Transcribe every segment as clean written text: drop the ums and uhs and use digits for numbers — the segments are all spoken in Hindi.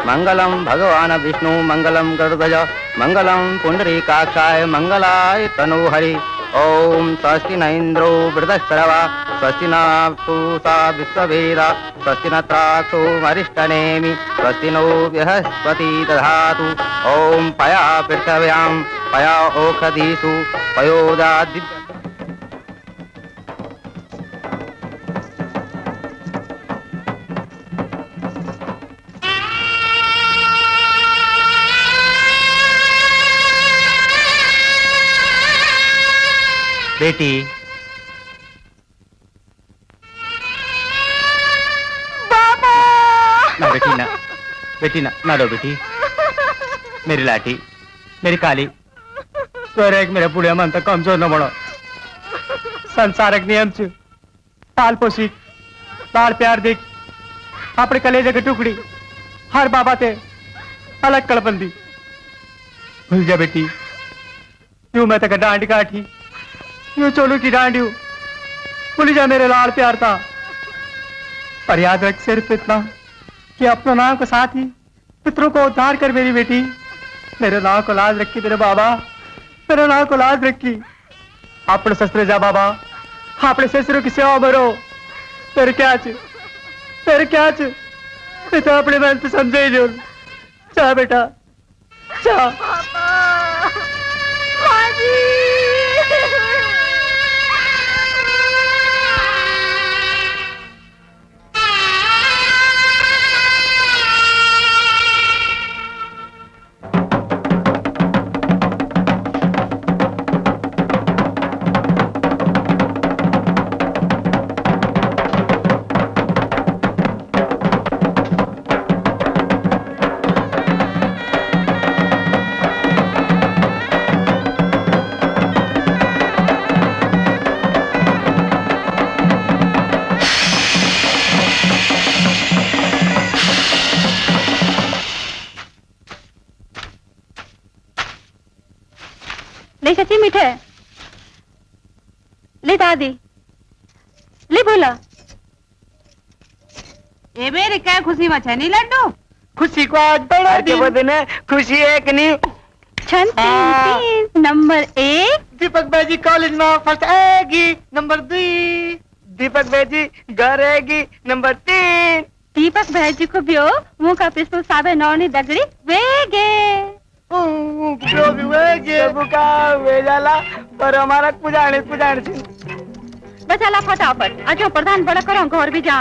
मंगलम भगवान विष्णु मंगलम गरुड़ध्वज मंगलम पुंडरीकाक्षाय मंगलाय तनोहरि। ओम स्वस्ति न इंद्रो वृद्धश्रवा स्वस्ति न पूषा विश्ववेदा स्वस्ति न त्राक्षो अरिष्टनेमि स्वस्ति नो बृहस्पति दधातु। ओम पया पृथिव्यां पया ओषधीषु पयोदादि। बेटी बाबा। ना बेटी ना, बेटी ना, ना लो बेटी। मेरी लाठी, मेरी काली, तो एक मेरा बुढ़िया मन तक कमजोर न बनो। संसारक नियम च पाल पोसी लाड़ प्यार देख अपने कलेजे की टुकड़ी हर बाबा ते अलग कड़पंदी। भूल जा बेटी, यूं मैं तक डांडी काठी, यूं चोलू की डांडी हूं। भूल जा मेरे लाड़ प्यार था। पर याद रख सिर्फ इतना कि अपना नाम के साथ ही पितरों को उद्धार कर मेरी बेटी। मेरे नाम को लाज रखी तेरे बाबा, मेरे नाम को लाज रखी। अपने ससुरे जा बाबा, अपने ससुरों की सेवा भरो। तेरे क्या तो अपने मन से समझे जो। जा बेटा जा। ले चाची मीठे, ले दादी, ले बोला। ए मेरे क्या खुशी में छनी लड्डू? खुशी को आज बड़ा दिन है। खुशी एक नहीं छन तीन नंबर 1 दीपक भाई कॉलेज में फर्स्ट आएगी, नंबर 2 दीपक भाई घर आएगी, नंबर 3 दीपक भाई को बियो मुंह का पिस्तौल साबे नौनी दगड़ी वेगे जो भी वेगे बुका वेजाला पर हमारा पुजाने बचाला फटाफट आजो प्रधान बड़ा करो घर भी जा।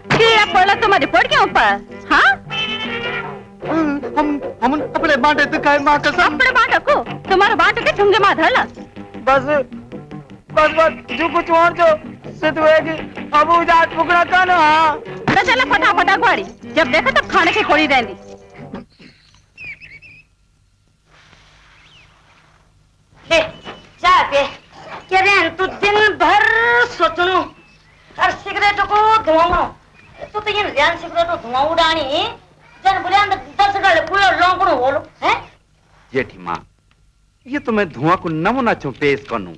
कीड़ा पड़ा तुम्हारे पड़ गया ऊपर। हाँ हम अपने बांटे तो काय मां कसम अपने बांटे को तुम्हारे बांटे के झुंगे मार धला। बस जो कुछ और जो सिद्ध होएगी अब उजाट फुकड़ा का ना। तो चला फटाफट अगवाड़ी, जब देखा तब खाने की खोड़ी रहती। चाय पे क्या तू दिन भर सोचनो और सिगरेट को धुआं तो ये ध्यान सिगरेट को धुआं उड़ानी जन बोले अंदर 10 गाले पूरा लोंगड़ो बोलो हैं। जेठी माँ ये तो मैं धुआं को नमूना चो पेश करूं।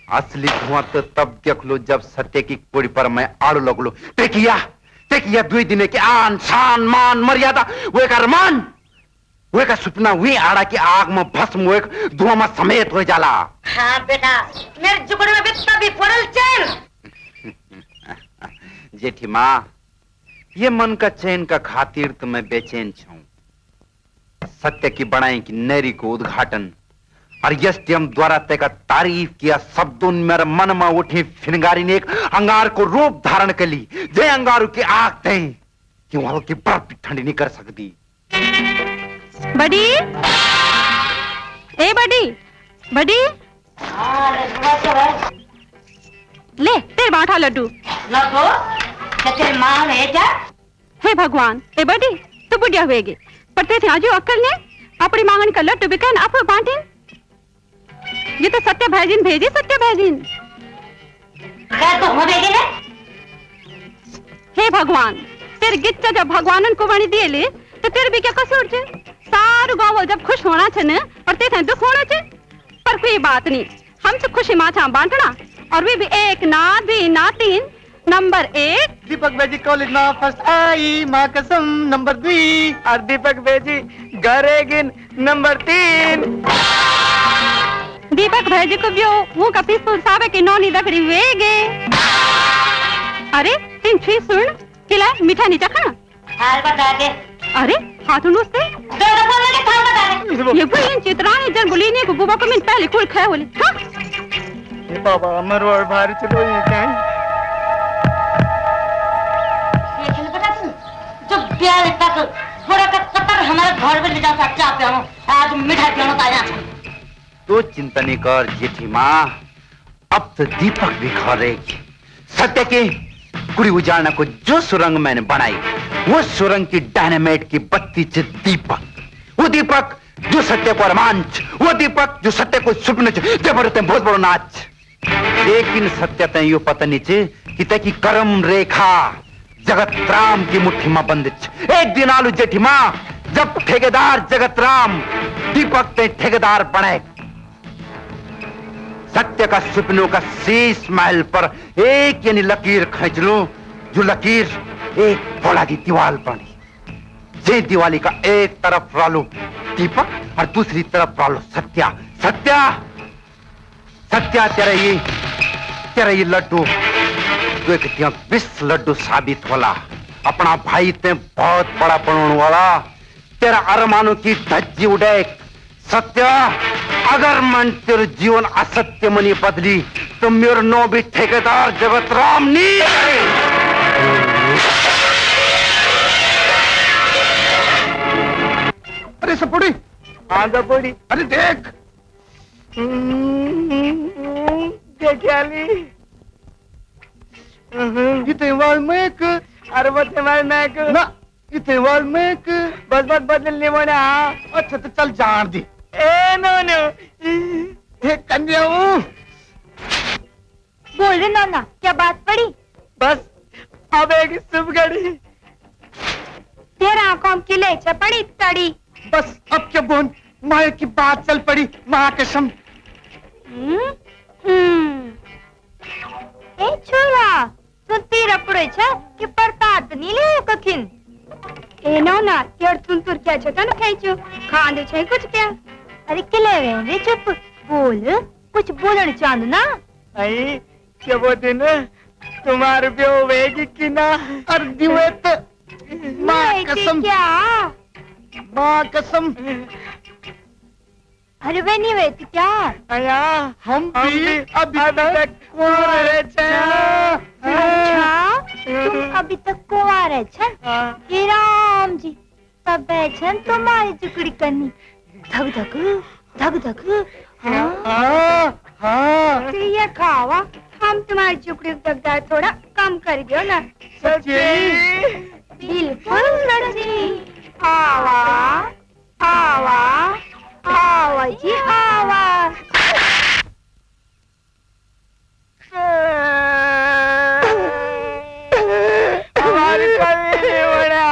असली धुआं तो तब देख लो जब सत्य की कोड़ी पर मैं आड़ू लगलो। टेकिया 2 दिन के आन शान मान मर्यादा वो एक अरमान वो एक सपना हुई आड़ा की आग में भस्म वो एक धुआं में समेत हो जाला। हाँ बेटा मेरे जुगड़े में बित्ता भी पड़ल चैन। जेठी माँ ये मन का चैन का खातिर तो मैं बेचैन छूं। सत्य की बड़ाई की नैरी को उद्घाटन और यष्टियम द्वारा तय का तारीफ किया शब्दों मेरे मन में उठी फिनगारी ने एक अंगार को रूप धारण कर ली। जे अंगारू की आग थे कि वहां की बर्फ भी ठंडी नहीं कर सकती। बड़ी ए बड़ी ले तेरे बांटा लड्डू लगो तेरे माँ है क्या? हे भगवान ए बड़ी तू बुढ़िया हुएगी पर तेरे आजू अक्कल ने अपनी मांगन का लड्डू बिकन आप बांटे। ये तो सत्य भाईजीन भेजी सत्य भाईजीन क्या तो हो बेटी ने? हे भगवान तेरे गिच्चा जब भगवानन को वाणी दिए ले तो तेरे भी क्या कसूर छे? सारू गाँव खुश होना छ न और ते दुख होना छ पर कोई बात नहीं हमसे खुशी माछा बांटना और वे भी एक ना भी ना तीन नंबर 1 दीपक बेजी कॉलेज में फर्स्ट आई माँ कसम नंबर 2 और दीपक बेजी गरेगिन नंबर 3 दीपक भाई को बियो वो का पीसफुल साबे के नौनी दकड़ी वेगे अरे तीन छी सुन किला मीठा नीचा खाना हाल बता दे अरे हाथों से दो बोलने के थाल बता दे ये बुलिन चित्रानी जन बुलिनी को बुबा को मिन पहले कुल खाए बोले हां ये बाबा मरवाड़ भारी चलो ये क्या है ये खेल बेटा जो ब्याह तक थोड़ा का कतर हमारे घर में ले जाओ अच्छा पे हम आज मिठाई पियो ताया तो चिंता नहीं कर जेठी माँ अब तो दीपक भी खरेगी सत्य की कुड़ी उजाड़ना को जो सुरंग मैंने बनाई वो सुरंग की डायनामाइट की बत्ती से दीपक वो दीपक जो सत्य को रोमांच वो दीपक जो सत्य को सुपने ते बहुत बड़ो नाच लेकिन सत्य ते यो पता नहीं चे कि ते की कर्म रेखा जगत राम की मुट्ठी में बंद एक दिन आलू जेठी माँ जब ठेकेदार जगत राम दीपक ते ठेकेदार बने सत्य का सपनों का शीश महल पर एक यानी लकीर खींच लो जो लकीर एक बोला की दीवार बनी जे दिवाली का एक तरफ डालो दीपक और दूसरी तरफ डालो सत्या सत्या सत्या तेरा ये लड्डू जो एक 20 लड्डू साबित होला अपना भाई ते बहुत बड़ा बनने वाला तेरा अरमानों की धज्जी उड़े सत्या अगर मन तेरे जीवन असत्य मनी बदली तो मेरा नो भी ठेकेदार जगत राम नहीं है। अरे सपुड़ी आंधा पड़ी अरे देख देखियाली इतने वाल्मीक अरे बच्चे वाल्मीक ना इतने वाल्मीक बस बदलने वाला अच्छा तो चल जान दी ए नो कन्या बोल रहे नाना क्या बात पड़ी बस अब एक शुभ घड़ी तेरा आंखों की लेचा पड़ी तड़ी बस अब क्या बोन माया की बात चल पड़ी माँ कसम ए छोरा तू तीर पड़े छ कि परतात नहीं ले कखिन ए नाना यार तुम तुर क्या छता न खाइचो खांदे छै कुछ क्या अरे किले रे चुप बोल कुछ बोलना चांद ना आई क्या बोलते न तुम्हारे प्यो वेगी की ना और दिवेत माँ कसम क्या माँ कसम अरे वे नहीं वे क्या आया हम भी अभी तक कुंवारे थे अच्छा तुम अभी तक कुंवारे छे हे राम जी तब छन तुम्हारी चुकड़ी करनी धक धक धक धक हाँ तो ये खावा हम तुम्हारी चुकड़ी दगदार थोड़ा कम कर दियो ना बिल्कुल लड़की आवा आवा आवा जी आवा हमारी कभी बड़ा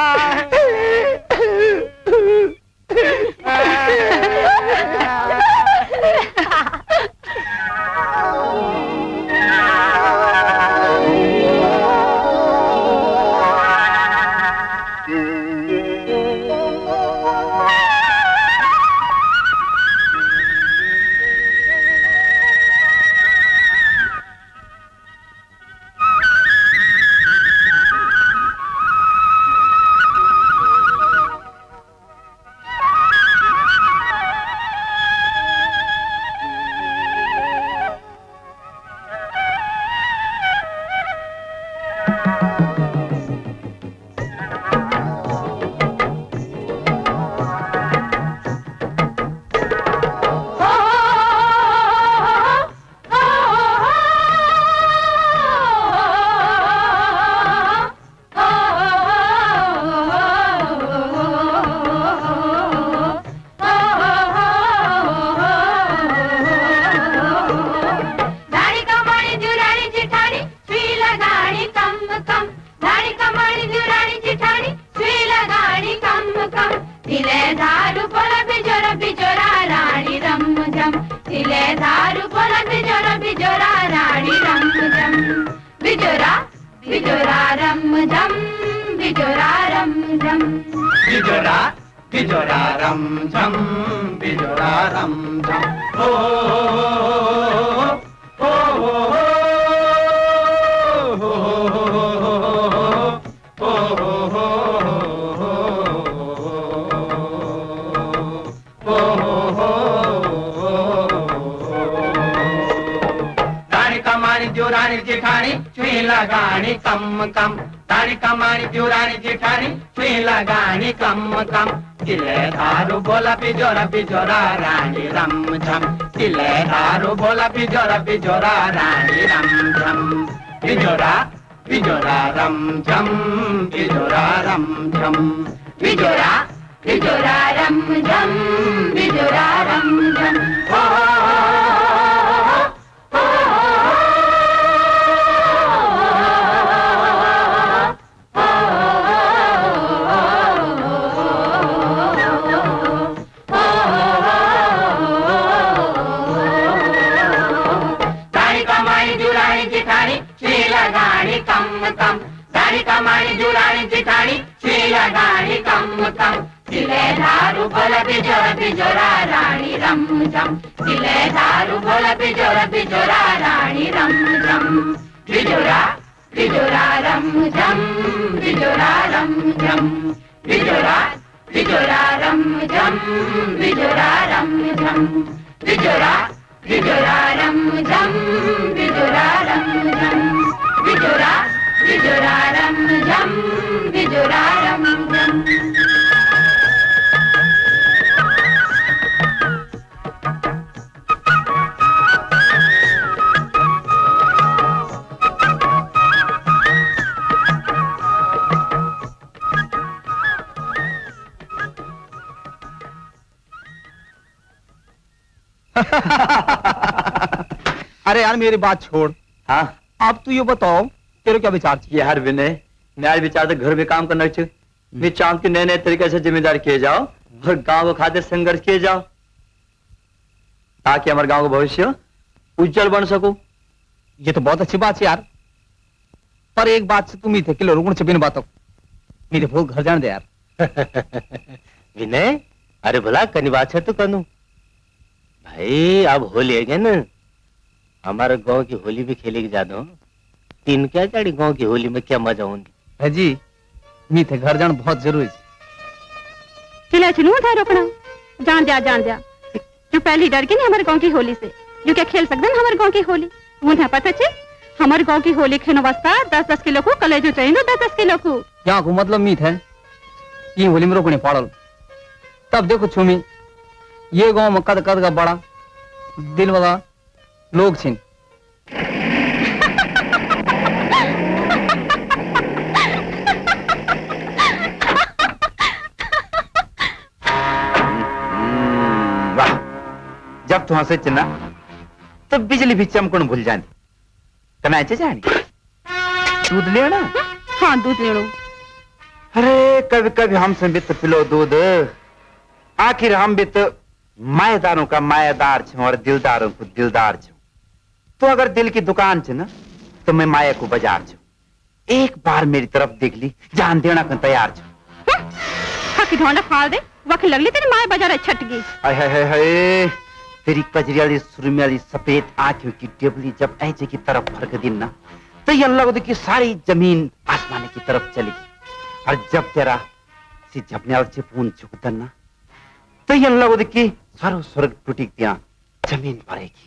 दारू पड़ा बिजोर बिजोर तिले दारू बोला बिजोरा बिजोरा रानी रम झम बिजोरा बिजोरा रम झम बिजोरा रम झम बिजोरा बिजोरा रम झम बिजोरा रम झम ओ ओ रानी जेठानी चुई लगानी कम कम रानी कमानी जो रानी जेठानी चुई लगानी कम कम तिले दारू बोला बिजोरा बिजोरा रानी रम झम तिले दारू बोला बिजोरा बिजोरा रानी रम झम बिजोरा बिजोरा रम झम बिजोरा रम झम बिजोरा बिजोरा रम झम बिजोरा रम झम कमानी जुरानी जिठानी चुई लगानी कम कम तिले दारू बोला बिजोरा बिजोरा रानी रम झम तिले दारू बोला बिजोरा बिजोरा रानी रम झम बिजोरा बिजोरा रम झम बिजोरा रम झम बिजोरा बिजोरा रम झम बिजोरा रम झम बिजोरा बिजोरा रम झम बिजोरा रम झम बिजोरा बिजोरा रम झम बिजोरा रम झम अरे यार मेरी बात छोड़। हाँ अब तू ये बताओ तेरे क्या विचार चाहिए? यार विनय मेरा विचार तो घर में काम करना चाहिए। मैं चाहूँ कि नए नए तरीके से जिम्मेदारी किए जाओ और गांव को खातिर संघर्ष किए जाओ ताकि हमारे गांव का भविष्य उज्जवल बन सको। ये तो बहुत अच्छी बात है यार, पर एक बात से तुम ही थे कि लोगों से बिन बातों मेरे बहुत घर जाने दे यार। विनय अरे भला कनी बात है तो कनू भाई अब होली है ना, हमारे गांव की होली भी खेलेगी ज्यादा। तीन क्या गाड़ी गांव की होली में क्या मजा होगी जी। मी थे घर जाना बहुत जरूरी है। चिल्ला चुनू था रोकना जान दिया जो पहली डर के नहीं हमारे गांव की होली से जो क्या खेल सकते हैं हमारे गांव की होली। मुझे पता चे हमारे गांव की होली खेलने वास्ता 10-10 किलो को कलेजो चाहिए 10-10 किलो को। यहाँ को मतलब मीत है ये होली में रोकने पड़ल। तब देखो छुमी ये गांव में कद कद का बड़ा दिल वाला लोग छिन। वाह, जब तू हंसे चिन्ना तो बिजली भी चमकण भूल जाती। कनाचे जानी दूध ले ना। हाँ दूध ले लो। अरे कभी कभी हमसे भी तो पिलो दूध। आखिर हम भी तो मायेदारों का मायादार छे और दिलदारों को दिलदार छे। तो अगर दिल की दुकान छे ना तो मैं माया को बाजार छे। एक बार मेरी तरफ देख ली जान देना का तैयार छे। खाकी ढोंडा फाड़ दे वक्त लगली तेरी माया बाजार छट गई। हाय हाय हाय हाय तेरी कजरी वाली सुरमे वाली सफेद आंखों की टेबली जब ऐसे की तरफ फरक दी ना तो ये लग कि सारी जमीन आसमाने की तरफ चलेगी। और जब तेरा सी झपने वाले पून झुकता ना तो ये लग कि सारो स्वर्ग टूटी दिया जमीन पड़ेगी।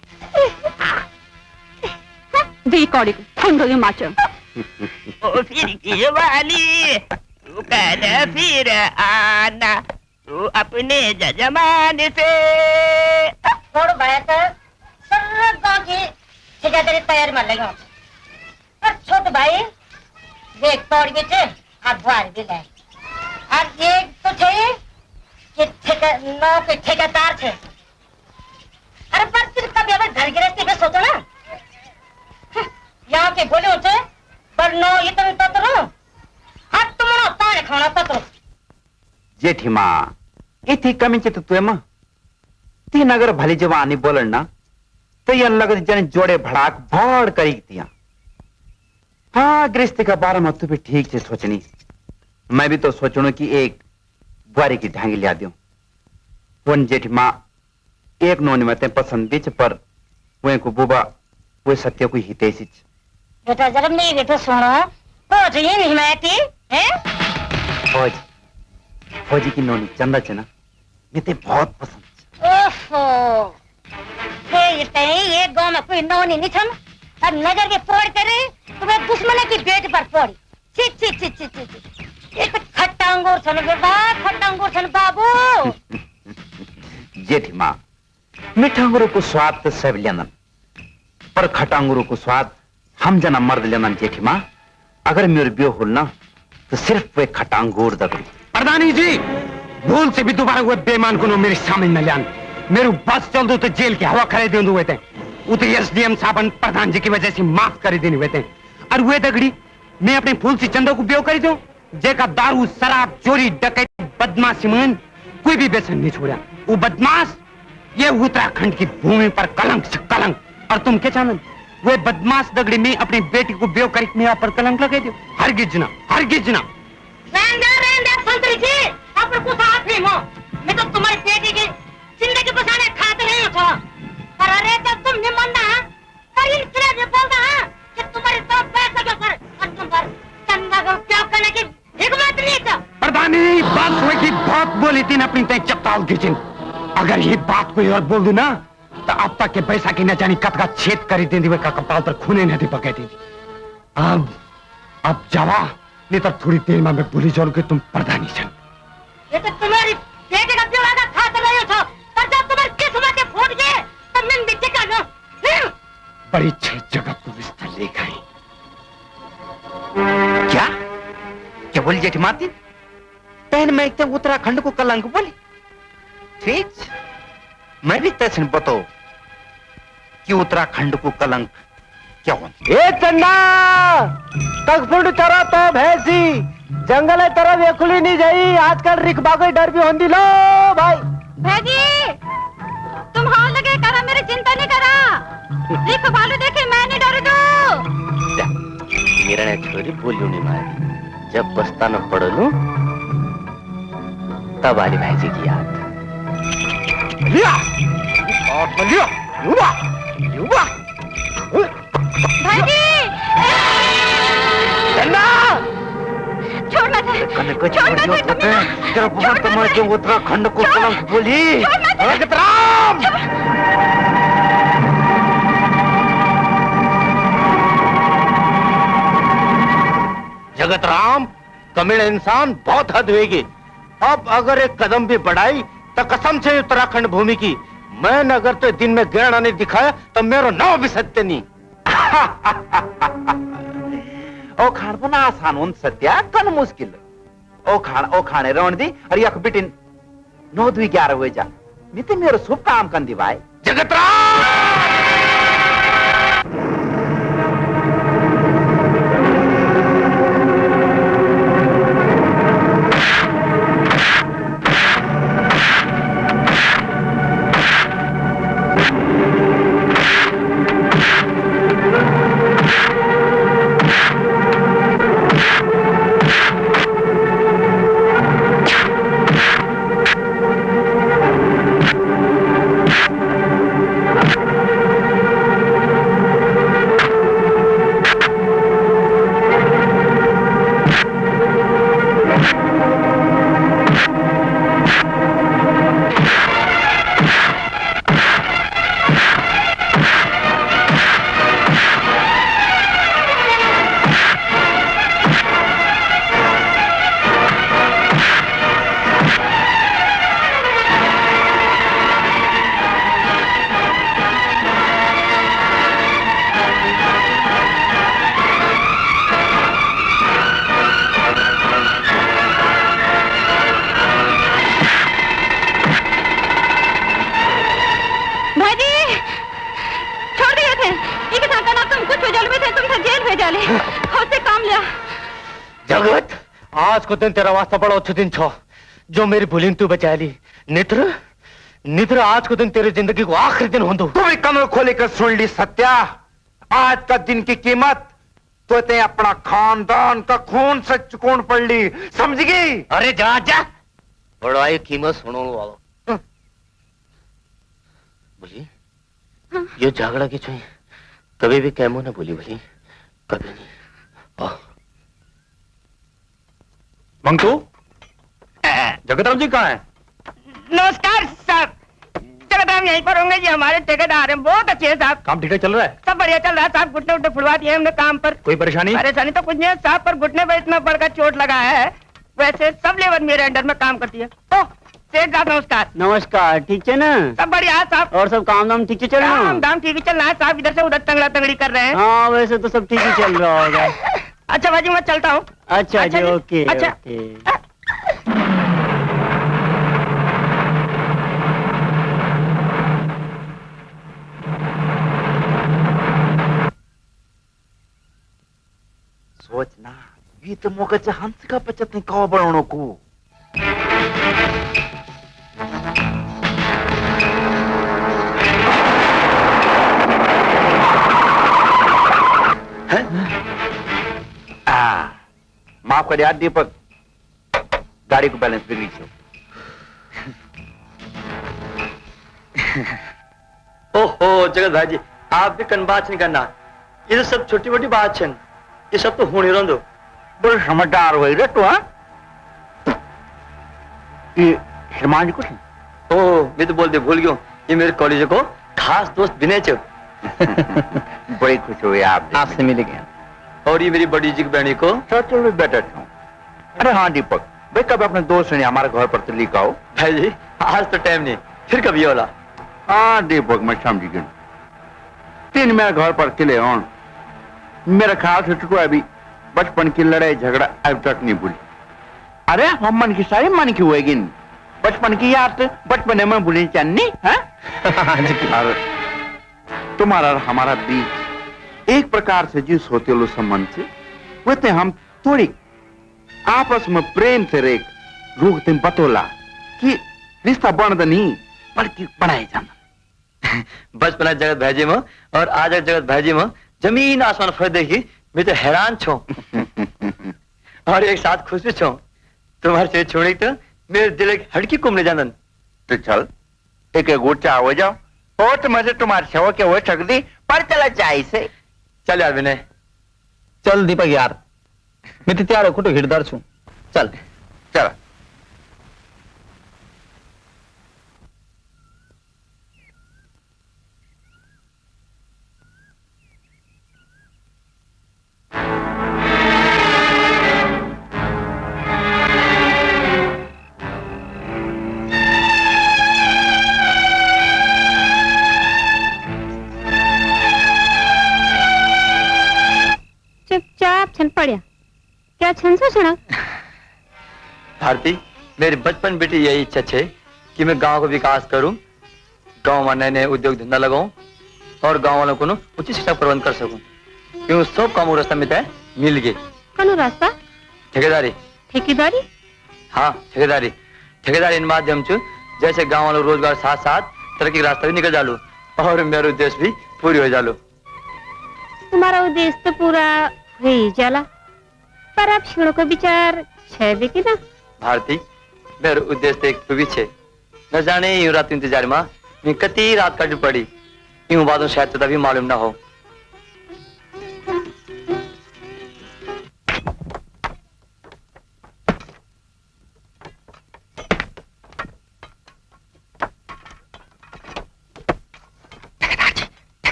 दे कौड़ी को खंडो माचो। ओ फिर की वाली तू कद फिर आना तू अपने जजमान से। छोड़ भाई सर गांव की ठेकेदारी तैयारी में लगे। और छोट भाई देख तोड़ भी चे और द्वार भी ले और एक तो चाहिए कि ठेकेदार थे। अरे पर सिर्फ कभी अगर घर गृहस्थी में सोचो ना यहाँ के बोले होते पर नो इतने तत्रो हाथ तुम्हारा ताने खाना तत्रो। जेठी माँ इतनी कमी चे तो तुए माँ तीन अगर भली जवानी बोलन ना तो यह लगत जन जोड़े भड़ाक भड़ करी दिया। हाँ गृहस्थी का बारे में तू भी ठीक से सोचनी। मैं भी तो सोचूं कि एक बुआरी की ढांगी लिया दूं। वन जेठी माँ एक नोनी में पसंद बीच पर वे को बुबा वो सत्य को हितेशी। बेटा जरा नहीं बेटा सुनो तो ये नहीं मायती है फौजी की नोनी चंदा चना मुझे बहुत पसंद। ओहो ये गांव में कोई नौनी नहीं छन अब नजर के पोड़ करे तुम्हें दुश्मन की बेट पर पड़ी। छी छी छी छी छी एक खट्टा अंगूर छन बेटा खट्टा अंगूर छन बाबू। जेठी माँ मीठा अंगूरों को स्वाद तो सब लेनन पर खट्टा अंगूरों को स्वाद हम जना मर्द लेनन। जेठी माँ अगर मेरे ब्यो होना तो सिर्फ वे खट्टा अंगूर दगड़ी। प्रधानी जी भूल से भी दोबारा वो बेमान को मेरे सामने न लियान। मेरू बस चल दो तो जेल की हवा खड़े दे हुए थे उते एसडीएम साहब प्रधान जी की वजह से माफ कर देने हुए थे। और वे दगड़ी मैं अपने फूल सी चंदो को ब्यो कर दूं जेका दारू शराब चोरी डकैती बदमाशी में कोई भी बेसन नहीं छोड़ा। वो बदमाश ये उत्तराखंड की भूमि पर कलंक से कलंक। और तुम क्या चाहते वे बदमाश दगड़ी में अपनी बेटी को ब्यो कर मेरा पर कलंक लगा दो। हरगिज ना हरगिज ना। संतरी जी आप कुछ हाथ नहीं हो मैं तो तुम्हारी बेटी की जिंदगी बचाने खाते नहीं हो। पर अरे जब तुम नहीं मानना पर इन सिरे में बोलना कि तुम्हारे तो पैसा के ऊपर और तुम पर चंदा का उपयोग करने की हिम्मत नहीं है। प्रधानी बात हुई कि बहुत बोली थी अपनी तय चपताल किचन। अगर ये बात कोई और बोल दू ना तो अब तक के पैसा की न जानी कत का छेद करी देंदी वे का कपाल पर खूने नहीं पके दी। अब जावा नहीं तो थोड़ी देर में मैं भूली जाऊं कि तुम प्रधानी छन। ये तो तुम्हारी बेटे का ब्यों आगा खाते रहे हो पर जब तुम्हारी किस्मत के फूट गए तब मैं नीचे का नो बड़ी छह जगह पुलिस था ले गई। क्या क्या बोली जेठी माती पहन में एकदम उत्तराखंड को कलंक बोली। ठीक मैं भी तैसे बताओ कि उत्तराखंड को कलंक क्या हो। ए चंदा तकफुंड चरा तो भैंसी जंगल है तरफ ये खुली नहीं जाई आजकल रिक बागई डर भी होंदी लो भाई। भैजी तुम हाल लगे करा मेरी चिंता नहीं करा रिक भालू देखे मैं नहीं डर दू। मेरा ने छोरी बोलियो नहीं मारी जब बस्ता न पड़ लू तब आली भैंसी की याद। लिया और लिया युवा युवा भाईजी चंदा छोड़ना था उत्तराखंड को कलंक बोली। जगतराम जगतराम कमीना इंसान बहुत हद होगी। अब अगर एक कदम भी बढ़ाई तो कसम से उत्तराखंड भूमि की मैं अगर तो दिन में गिरना नहीं दिखाया तो मेरा नाम भी सत्य नहीं। ओ खान पुनः आसान उन सत्या कन मुश्किल ओ खाने रोन दी और यक बिटिन 9-11 हुए जा मिते मेरे शुभ काम कर दी भाई। जगतराम जगत आज को दिन तेरा वास्ता बड़ा अच्छो दिन छो जो मेरी भूलिंग तू बचा ली। नेत्र निद्र आज को दिन तेरी जिंदगी को आखिरी दिन होंदो। तू भी कमर खोले कर सुन ली सत्या। आज का दिन की कीमत तो ते अपना खानदान का खून से चुकान पड़ ली, समझ गई? अरे जा जा, बड़ाई कीमत सुनो वालो। बोली ये झगड़ा की चाहिए कभी भी कैमो ना बोली बोली, कभी नहीं। मंगतू, जगतराम जी कहाँ है? नमस्कार साहब, जगतराम यहीं पर होंगे जी, हमारे ठेकेदार हैं, बहुत अच्छे हैं साहब। काम ठीक ठाक चल रहा है? सब बढ़िया चल रहा है साहब, घुटने उठने फुलवा दिए हमने काम पर। कोई परेशानी? परेशानी तो कुछ नहीं है साहब, पर घुटने पर इतना बड़का चोट लगा है। वैसे सब लेबर मेरे अंडर में काम करती है। तो सेठ साहब नमस्कार। नमस्कार, ठीक है ना? सब बढ़िया है साहब। और सब काम धाम ठीक से चल रहा है? काम धाम ठीक ही चल रहा है साहब, इधर से उधर तंगड़ा तंगड़ी कर रहे हैं। हाँ वैसे तो सब ठीक ही चल रहा होगा। अच्छा भाजी मैं चलता हूँ। अच्छा जी, ओके अच्छा। ओके। सोचना ये तो मोगच हंस का बचत नहीं कौ बड़ों को। माफ कर यार दीपक, गाड़ी को बैलेंस बिगड़ी छो। ओहो जगत भाई जी, आप भी कन बात नहीं करना, ये तो सब छोटी मोटी बात है, ये सब तो होने रहो दो। बड़े समझदार हुए रे तू। हाँ ये हिमांशु कुछ ओह मैं तो बोलते भूल गया, ये मेरे कॉलेज को खास दोस्त विनय चो। बड़ी खुश हुई आपसे मिल गया। और ये मेरी बड़ी जी की बहनी को सच में बेटर था। अरे हाँ दीपक भाई, कब अपने दोस्त ने हमारे घर पर तो लिखा हो। भाई जी आज तो टाइम नहीं, फिर कभी होला। हाँ दीपक मैं समझ गया। तीन मेरे घर पर किले हो, मेरे ख्याल से तो अभी बचपन की लड़ाई झगड़ा अब तक नहीं भूली। अरे हम मन की सारी मन की हुएगी, बचपन की याद बचपन में भूलनी चाहिए। हाँ तुम्हारा और हमारा भी एक प्रकार से जिस होते लो संबंध से वैसे हम थोड़ी आपस में प्रेम से रेख रूख तुम बतौला कि रिश्ता बन नहीं बल्कि बनाए जाना। बचपन जगत भाई जी में और आज जगत भाई जी में जमीन आसमान फर्क देखी, मैं तो हैरान छो और एक साथ खुश भी छो। तुम्हारे से छोड़ी तो मेरे दिल की हड़की कुमने जानन। तो चल एक गुच्छा हो जाओ और तुम्हारे तुम्हारे शव के हो सकती पर चला जाए से। चल यार विनय। चल दीपक यार, मैं तो तैयार हो, हिटदार छू। चल चल चुपचाप छन पड़िया, क्या छन सो छना? भारती मेरी बचपन बेटी यही इच्छा है कि मैं गांव को विकास करूं, गांव में नए नए उद्योग धंधा लगाऊं और गांव वालों को उचित शिक्षा प्रबंध कर सकूं। क्यों सब काम रास्ता में तय मिल गए। कौन रास्ता? ठेकेदारी। ठेकेदारी? हाँ ठेकेदारी, ठेकेदारी इन माध्यम से जैसे गांव वालों रोजगार साथ साथ तरक्की का रास्ता भी निकल जालू और मेरा उद्देश्य भी पूरी हो जालू। तुम्हारा उद्देश्य तो पूरा हो ही जाला, पर आप छिड़ो को विचार छे भी कि ना? भारती मेरा उद्देश्य तो एक तो भी छे, न जाने यूं रात इंतजार में मैं कती रात काट पड़ी, यूं बातों शायद तो तभी मालूम ना हो।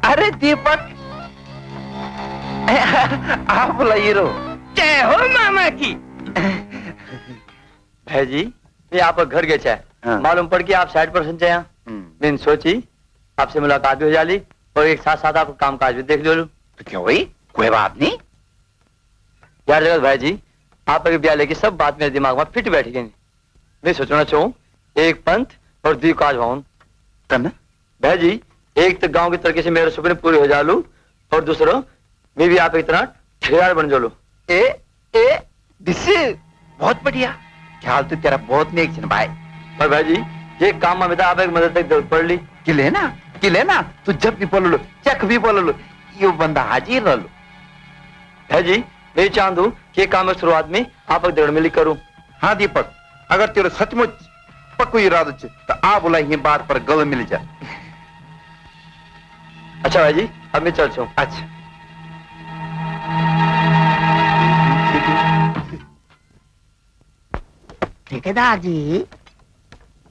अरे दीपक आप बुलाइए रो। जय हो मामा की। भाई जी मैं आपका घर गए चाहे हाँ। मालूम पड़ कि आप साइड पर सुन चाहे, मैंने सोची आपसे मुलाकात भी हो जाली और एक साथ साथ आपका काम काज भी देख लो। तो क्यों भाई, कोई बात नहीं यार जगत भाई जी, आप अगर ब्याह लेके सब बात मेरे दिमाग में फिट बैठ गई। मैं सोचना चाहूँ एक पंथ और द्वी काज भावन करना। भाई जी एक तो गांव की तरक्की से मेरे सपने पूरे हो जालू और दूसरों मैं भी आप एक तरह ठेकेदार बन जोलो। ए ए दिस बहुत बढ़िया। ख्याल तो तेरा बहुत नेक छन भाई। पर भाई जी ये काम में आप एक मदद तक जरूरत पड़ ली कि लेना तू जब भी बोल लो चख भी बोल लो यो बंदा हाजिर रह लो। है जी मैं चाहूँ कि ये काम में शुरुआत में आप एक दृढ़ मिली करूँ। हाँ दीपक अगर तेरे सचमुच पक्को इरादो छे तो आ बोला ये बात पर गल मिल जा। अच्छा भाई जी अब मैं चल छूँ। अच्छा ठेकेदार जी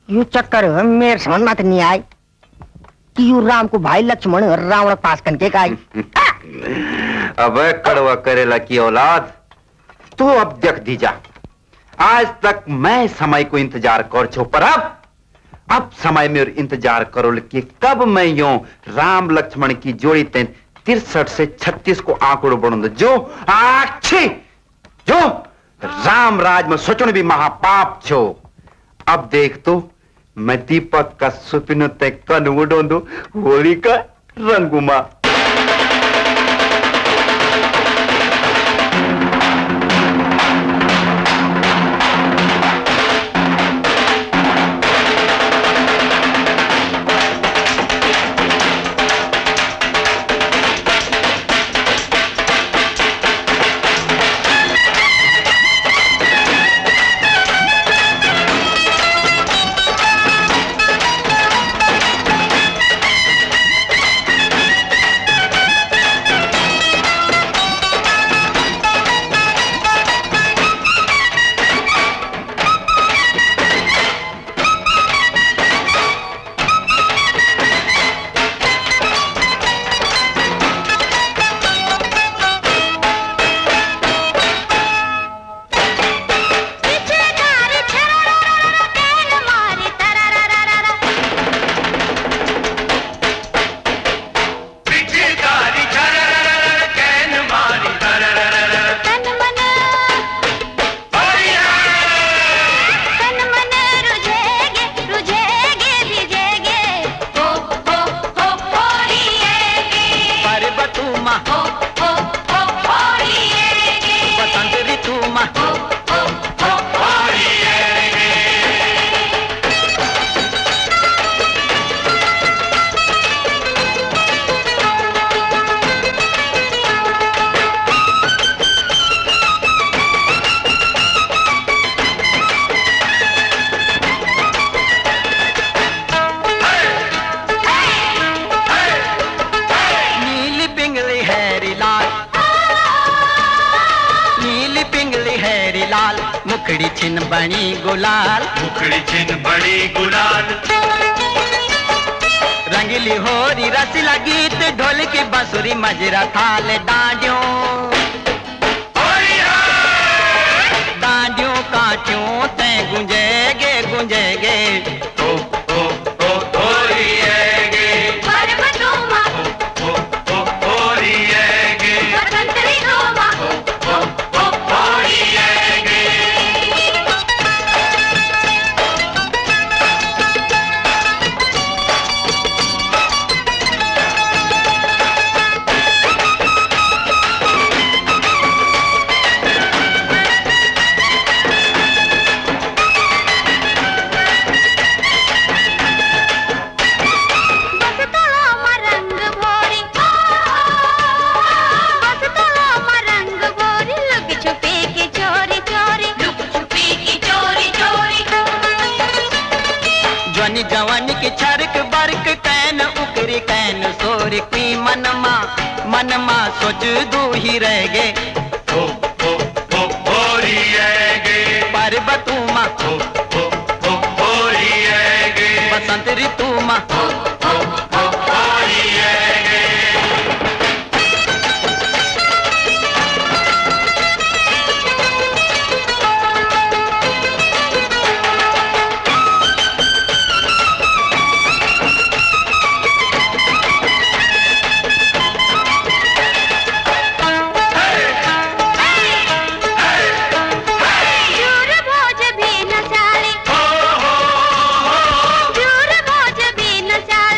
यू चक्कर मेरे समझ में तो नहीं आए कि यू राम को भाई लक्ष्मण रावण पास करके का अबे कड़वा करेला की औलाद तू अब देख दी जा। आज तक मैं समय को इंतजार कर छो पर अब समय में इंतजार करो कि कब मैं यूं राम लक्ष्मण की जोड़ी तेन 63 से 36 को आंकड़ों बढ़ू जो आछी जो राम राज में सोचने भी महापाप छो। अब देख तो मैं दीपक का सुपिनो ते कन उड़ोंदो होली का रंगुमा। मुखड़ी छिन बनी गुलाल, मुखड़ी छिन बड़ी गुलाल, रंगीली होरी रसीला गीत ढोल की बांसुरी मजरा थाल डांडियों डांडियों काटियों ते गुंजेगे गुंजेगे ओ ओ ओ होरिएगे पर्वतोमा ओ ओ होरिएगे वसंतरी तोमा ओ ओ होरिएगे जवानी की छरक बरक कैन उकरी कैन सोरी की मनमा सोच दू ही रह गे ओ ओ ओ होरिएगे पर्वतुमा ओ ओ ओ होरिएगे बसंत ऋतुमा ओ ओ ओ होरिएगे दूर भोज भी न चाले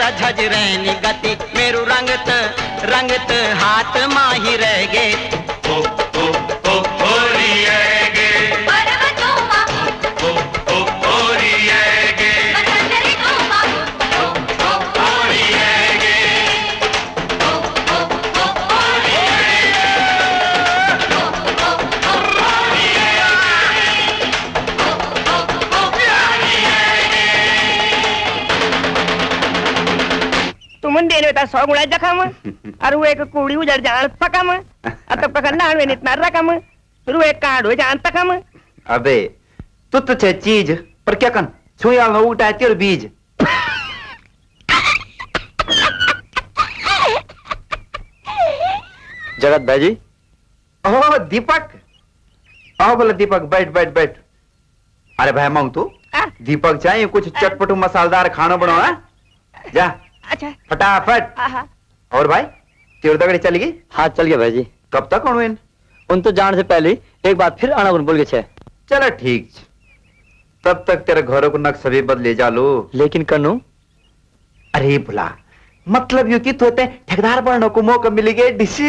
जरा झजरैनी गति मेरू रंगत रंगत हाथ माही रह गे होरी आएगे होरी आएगे होरी आएगे तुमन देने बता 100 गुणा जखम और वो एक कूड़ी उजड़ जान पकम अत पकड़ना हमें इतना रकम फिर वो एक कांड हो जान तकम। अबे तू तो छे चीज पर क्या कन छुया में उगटा तेरे बीज। जगत भाई जी ओह दीपक, आओ बोला दीपक, बैठ बैठ बैठ। अरे भाई मांग तू दीपक चाहिए कुछ चटपटू मसालेदार खाना बनाओ है? जा अच्छा फटाफट। और भाई तेरे दगड़ी चली गई? हाँ चल गया भाई जी। कब तक आणु इन? उन तो जान से पहले एक बात फिर आना बोल के छे। चलो ठीक छे। तब तक तेरे घरों को नक्शा भी बदले जा लो। लेकिन कनु अरे भुला मतलब यू की तोते ठेकेदार बनने को मौका मिलेगा डिश।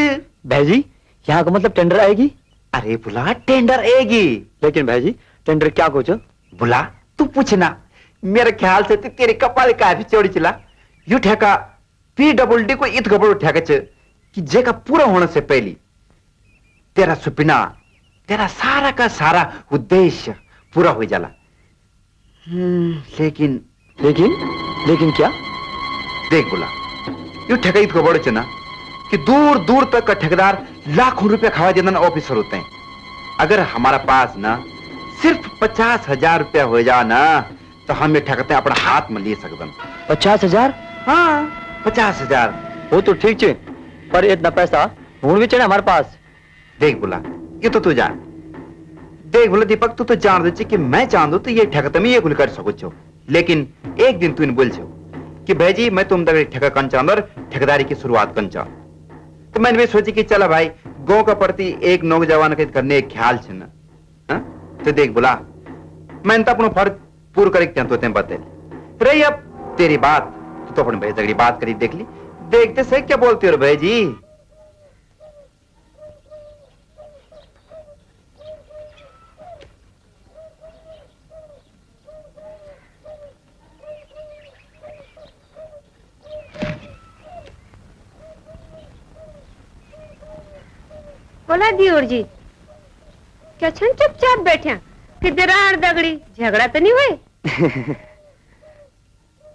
भाई जी यहाँ का मतलब टेंडर आएगी? अरे भुला टेंडर आएगी। लेकिन भाई जी टेंडर क्या कुछ? भुला तू पूछना, मेरे ख्याल से तेरे कपाल काफी चौड़ी चला। यू ठेका PWD को इत गबड़ ठेका च कि जेका पूरा होने से पहले तेरा सुपना, तेरा सारा का सारा उद्देश्य पूरा हो जाला। लेकिन लेकिन लेकिन क्या? देख बोला यू ठेका इत गबड़ च ना कि दूर दूर तक का ठेकेदार लाखों रुपए खवा देना ऑफिसर होते हैं। अगर हमारा पास ना सिर्फ 50,000 रुपया हो जा ना तो हम ये ठेकते अपना हाथ में ले सकते। 50,000? हाँ 50,000। वो तो ठीक छे पर इतना पैसा हूं भी चाहिए हमारे पास। देख बोला ये तो तू जान। देख बोला दीपक तू तो जान दे कि मैं चाहूँ तो ये ठेकते में ये कुल कर सको छो। लेकिन एक दिन तू इन बोल छो कि भाई जी मैं तुम तक ठेका कन चाहूँ और ठेकेदारी की शुरुआत कन चाहूँ। तो मैंने भी सोची कि चला भाई गांव का प्रति एक नौजवान के करने एक ख्याल छे ना। तो देख बोला मैंने तो अपना फर्ज पूरा करके तो बते रही। अब तेरी बात तो अपने भाई तगड़ी बात करी देख ली, देखते से क्या बोलते हो भाई जी। बोला दियोर जी क्या छन चुपचाप बैठे कि दरार दगड़ी झगड़ा तो नहीं हुए?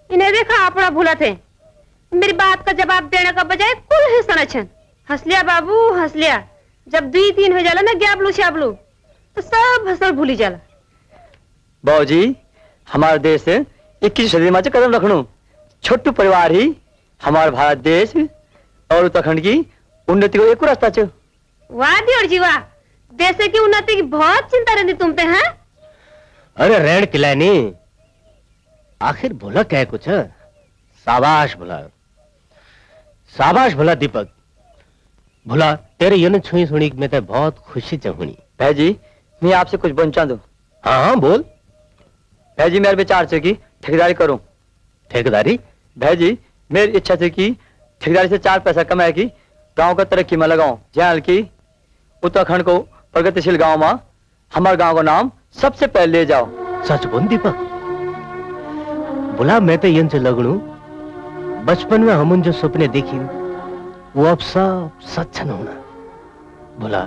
इन्हें देखा अपना भूला थे मेरी बात का जवाब देने का बजाय कुल ही सनछन। हंस लिया बाबू हंस लिया। जब 2-3 हो जाला ना ग्याबलू श्याबलू तो सब हंसल भूली जाला। बाबूजी हमारे देश 21 सदी में कदम रखणु छोटू परिवार ही हमारे भारत देश और उत्तराखंड की उन्नति को एक रास्ता च। वाह दियोर जी वाह, देश की उन्नति की बहुत चिंता रहती तुम पे हैं। अरे रेण किलानी आखिर भोला क्या कुछ? शाबाश भोला, शाबाश भोला दीपक। भोला तेरे ये छुई सुनी मैं तो बहुत खुशी चाहूनी। भाई जी मैं आपसे कुछ बोलना चाहूँ। हाँ हाँ बोल। भाई जी मेरे विचार से कि ठेकेदारी करूं। ठेकेदारी? भाई जी मेरी इच्छा से कि ठेकेदारी से 4 पैसा कमाए की गांव का तरक्की में लगाऊं। जहाँ की उत्तराखंड को प्रगतिशील गांव में हमारे गांव का नाम सबसे पहले ले जाओ। सच बोल दीपक। बोला मैं तो यन से लगणू बचपन में हम जो सपने देखी वो अब सब सच न होना। बोला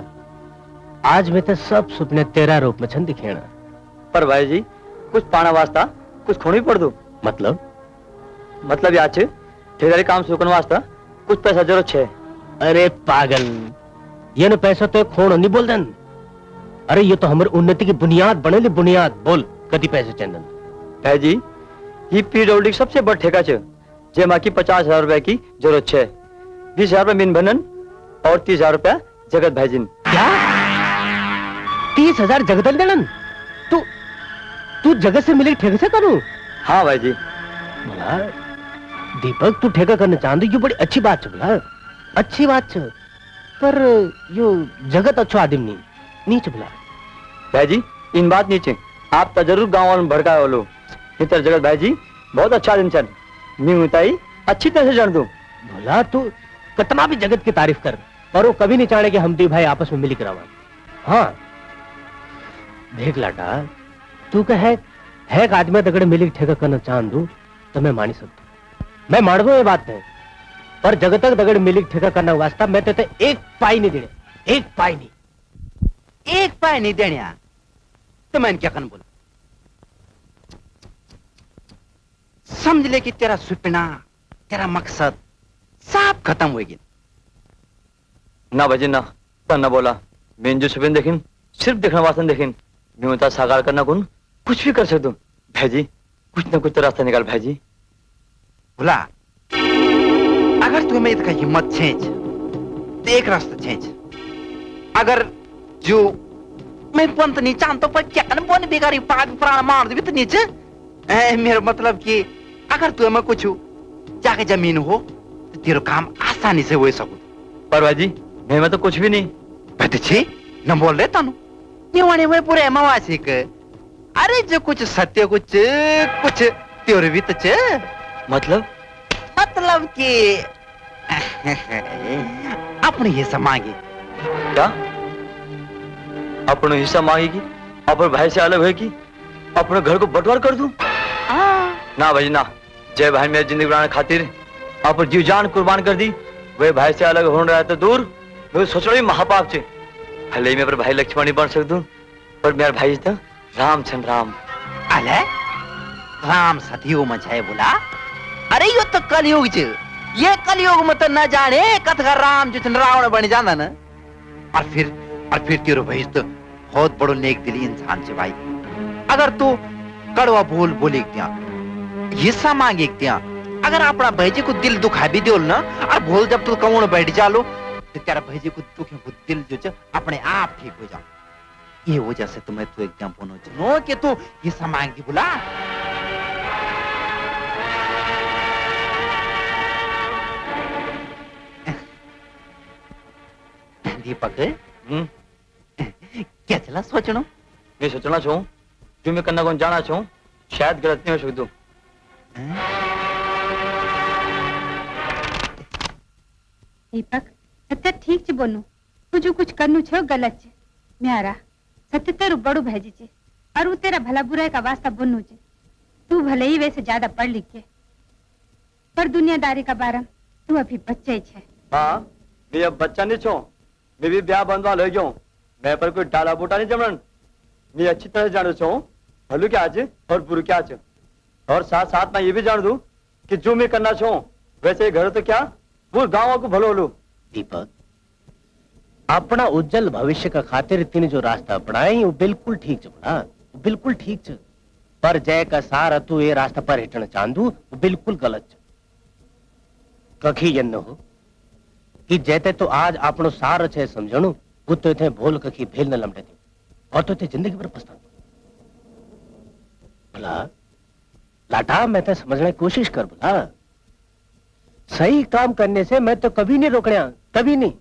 आज मैं तो सब सपने तेरा रूप में छन दिखेना। पर भाई जी कुछ पाना वास्ता कुछ खोनी पड़ दो। मतलब याद छे ठेकेदारी काम शुरू करने वास्ता कुछ पैसा जरूरत छे। अरे पागल ये न पैसा तो खोण नहीं बोल देन। अरे ये तो हमारी उन्नति की बुनियाद बने बुनियाद। बोल कदी पैसे चंदन? भाई जी ये PWD सबसे बड़ ठेका छे जेमा की 50,000 रुपए की जरूरत छे। 20,000 रुपए मीन बनन और 30,000 रुपया जगत भाईजिन। क्या 30,000 जगदल देलन? तू जगत से मिले ठेके से करूं? हाँ भाई जी। बोला दीपक तू ठेका करना चाहते ये बड़ी अच्छी बात है। बोला अच्छी बात है पर यो जगत अच्छो आदमी नीचे। बोला भाई जी इन बात नीचे आप तो जरूर गाँव वालों भड़काए वालो। इतर जगत भाई जी बहुत अच्छा आदमी छन। नी उताई अच्छी तरह से जान दूं। भला तू कितना भी जगत की तारीफ कर, पर वो कभी नहीं चाहे कि हम दी भाई आपस में मिली करावा। हाँ देख लाटा, तू कह है एक आदमी दगड़े मिली ठेका करना चांद दू तो मैं मानी सकता, मैं मार दू ये बात है, पर जगत तक दगड़ मिली ठेका करना वास्ता मैं तो एक पाई नहीं देने, एक पाई नहीं, एक पाए नहीं देने तो मैं क्या करना बोला? समझ ले कि तेरा सुपना, तेरा मकसद सब खत्म हो गया। ना भाजी ना, तो ना बोला मैं जो सुपिन देखिन, सिर्फ देखना वासन देखिन, मैं उतना साकार करना कौन कुछ भी कर सकता हूँ। भाजी कुछ ना कुछ तो रास्ता निकाल भाजी। बोला अगर तुम्हें इसका हिम्मत छेंच तो एक रास्ता छेंच, अगर जो मैं पंत नहीं जानता पर क्या करना बोने बेकारी पाग प्राण मार दे तो नीचे। मेरा मतलब कि अगर तुम्हें कुछ जाके जमीन हो तो तेरा काम आसानी से हो सकू। पर भाजी मैं तो कुछ भी नहीं बतछी न बोल रहे तनु निवाने हुए पूरे मवासिक। अरे जो कुछ सत्य कुछ कुछ तेरे भी तो चे। मतलब कि अपने हिस्सा मांगे। क्या अपने हिस्सा मांगेगी? अपने भाई से अलग होगी? अपने घर को बंटवार कर दूं? ना भाई ना, जय भाई मेरी जिंदगी बनाने खातिर आप जीव जान कुर्बान कर दी, वे भाई से अलग हो रहा तो दूर मैं सोच रहा हूँ महापाप से। भले मैं पर भाई लक्ष्मण नहीं बन सकता हूँ, पर मेरा भाई था राम छन राम। अले राम सतियो मचाए बोला। अरे यो तो कलयुग च, ये कलयुग में तो न जाने कथका राम जो रावण बन जाना ना। और फिर तेरो भाई तो बहुत बड़ो नेक दिली इंसान छे भाई। अगर तू कड़वा बोल बोले क्या हिस्सा मांगे क्या, अगर अपना भाईजी को दिल दुखा भी दियो ना, और बोल जब तू कौन बैठ जालो तो तेरा भाईजी को दुखे को दिल जो च अपने आप ठीक हो जाओ। ये वजह से तुम्हें तू एकदम बोनो चलो कि तू हिस्सा मांगी बोला। दीपक क्या चला सोचनो? मैं सोचना चाहूँ जो मैं करना कौन जाना चाहूँ शायद गलत नहीं हो सकती। दीपक सत्य ठीक च बोलू, तू जो कुछ करनू छो गलत छे। म्यारा सत्य तेरू बड़ू भेजी छे और वो तेरा भला बुराई का वास्ता बोलनू छे। तू भले ही वैसे ज्यादा पढ़ लिख के, पर दुनियादारी का बारम तू अभी बच्चे ही छे। हाँ मैं अब बच्चा नहीं छो, मैं भी ब्याह बंधवा ले गयो, मैं पर कोई डाला बूटा नहीं जमन। मैं अच्छी तरह जान छो भलू क्या आज और बुरु क्या आज, और साथ साथ मैं ये भी जान दूं कि जो मैं करना चाहूँ वैसे घर तो क्या पूरे गाँव को भलो लो। दीपक अपना उज्जवल भविष्य का खातिर तीन जो रास्ता अपनाई वो बिल्कुल ठीक च बना, बिल्कुल ठीक च, पर जय का सार तू ये रास्ता पर हिटना चांदू वो बिल्कुल गलत च। कखी ये न हो कि जैते तो आज अपनो सार छे समझणु वो तो थे भूल कखी भेल न लमटे थी और तो थे जिंदगी भर पछताना। भला लाटा मैं तो समझने की कोशिश कर, भला सही काम करने से मैं तो कभी नहीं रोकने, कभी नहीं।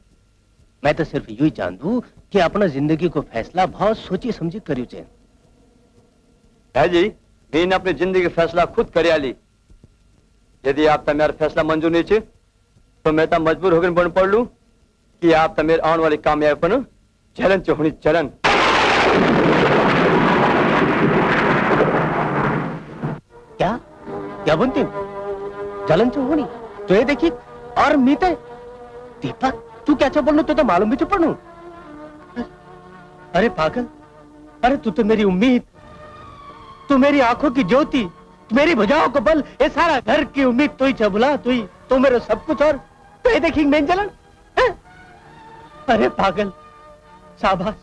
मैं तो सिर्फ यूं ही जानदू कि अपना जिंदगी को फैसला बहुत सोची समझी करियो चाहिए। है जी मैंने अपनी जिंदगी का फैसला खुद कर ली। यदि आप तो मेरा फैसला मंजूर नहीं चे तो मैं तो मजबूर होकर बन पड़ लूं कि आप तो मेरे आने वाली कामयाबी पर चलन चोहनी चलन। क्या क्या बनती जलन चोहनी तो ये देखिए और मीते दीपक तू क्या चा बोलू तो मालूम भी तो पढ़ू। अरे पागल, अरे तू तो मेरी उम्मीद, तू मेरी आंखों की ज्योति, मेरी भुजाओं को बल, ये सारा घर की उम्मीद तू ही चबुला, तू ही तो मेरा सब कुछ। और तो ये देखिए मैं जलन। अरे पागल, शाबाश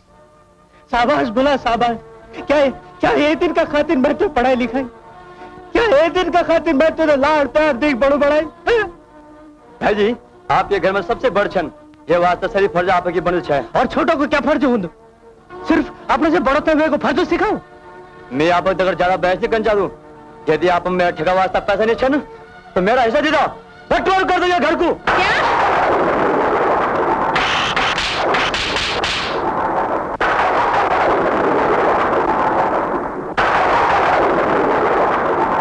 शाबाश बुला शाबाश। क्या ये दिन का खातिर मैं तो पढ़ाई लिखाई, क्या ये दिन का खातिर मैं तो लाड़ प्यार देख बड़ू बढ़ाई। है जी आपके घर में सबसे बड़ छन ये वास्ता सही फर्ज आपकी बनल है। और छोटों को क्या फर्ज हूं? सिर्फ अपने से बड़ों हुए को फर्ज सिखाऊं? मैं आप अगर ज्यादा बहस नहीं कर दूं, यदि आप मेरा ठेका वास्ता पैसा नहीं छन तो मेरा हिस्सा दे दो, बंटवारा कर दो घर को।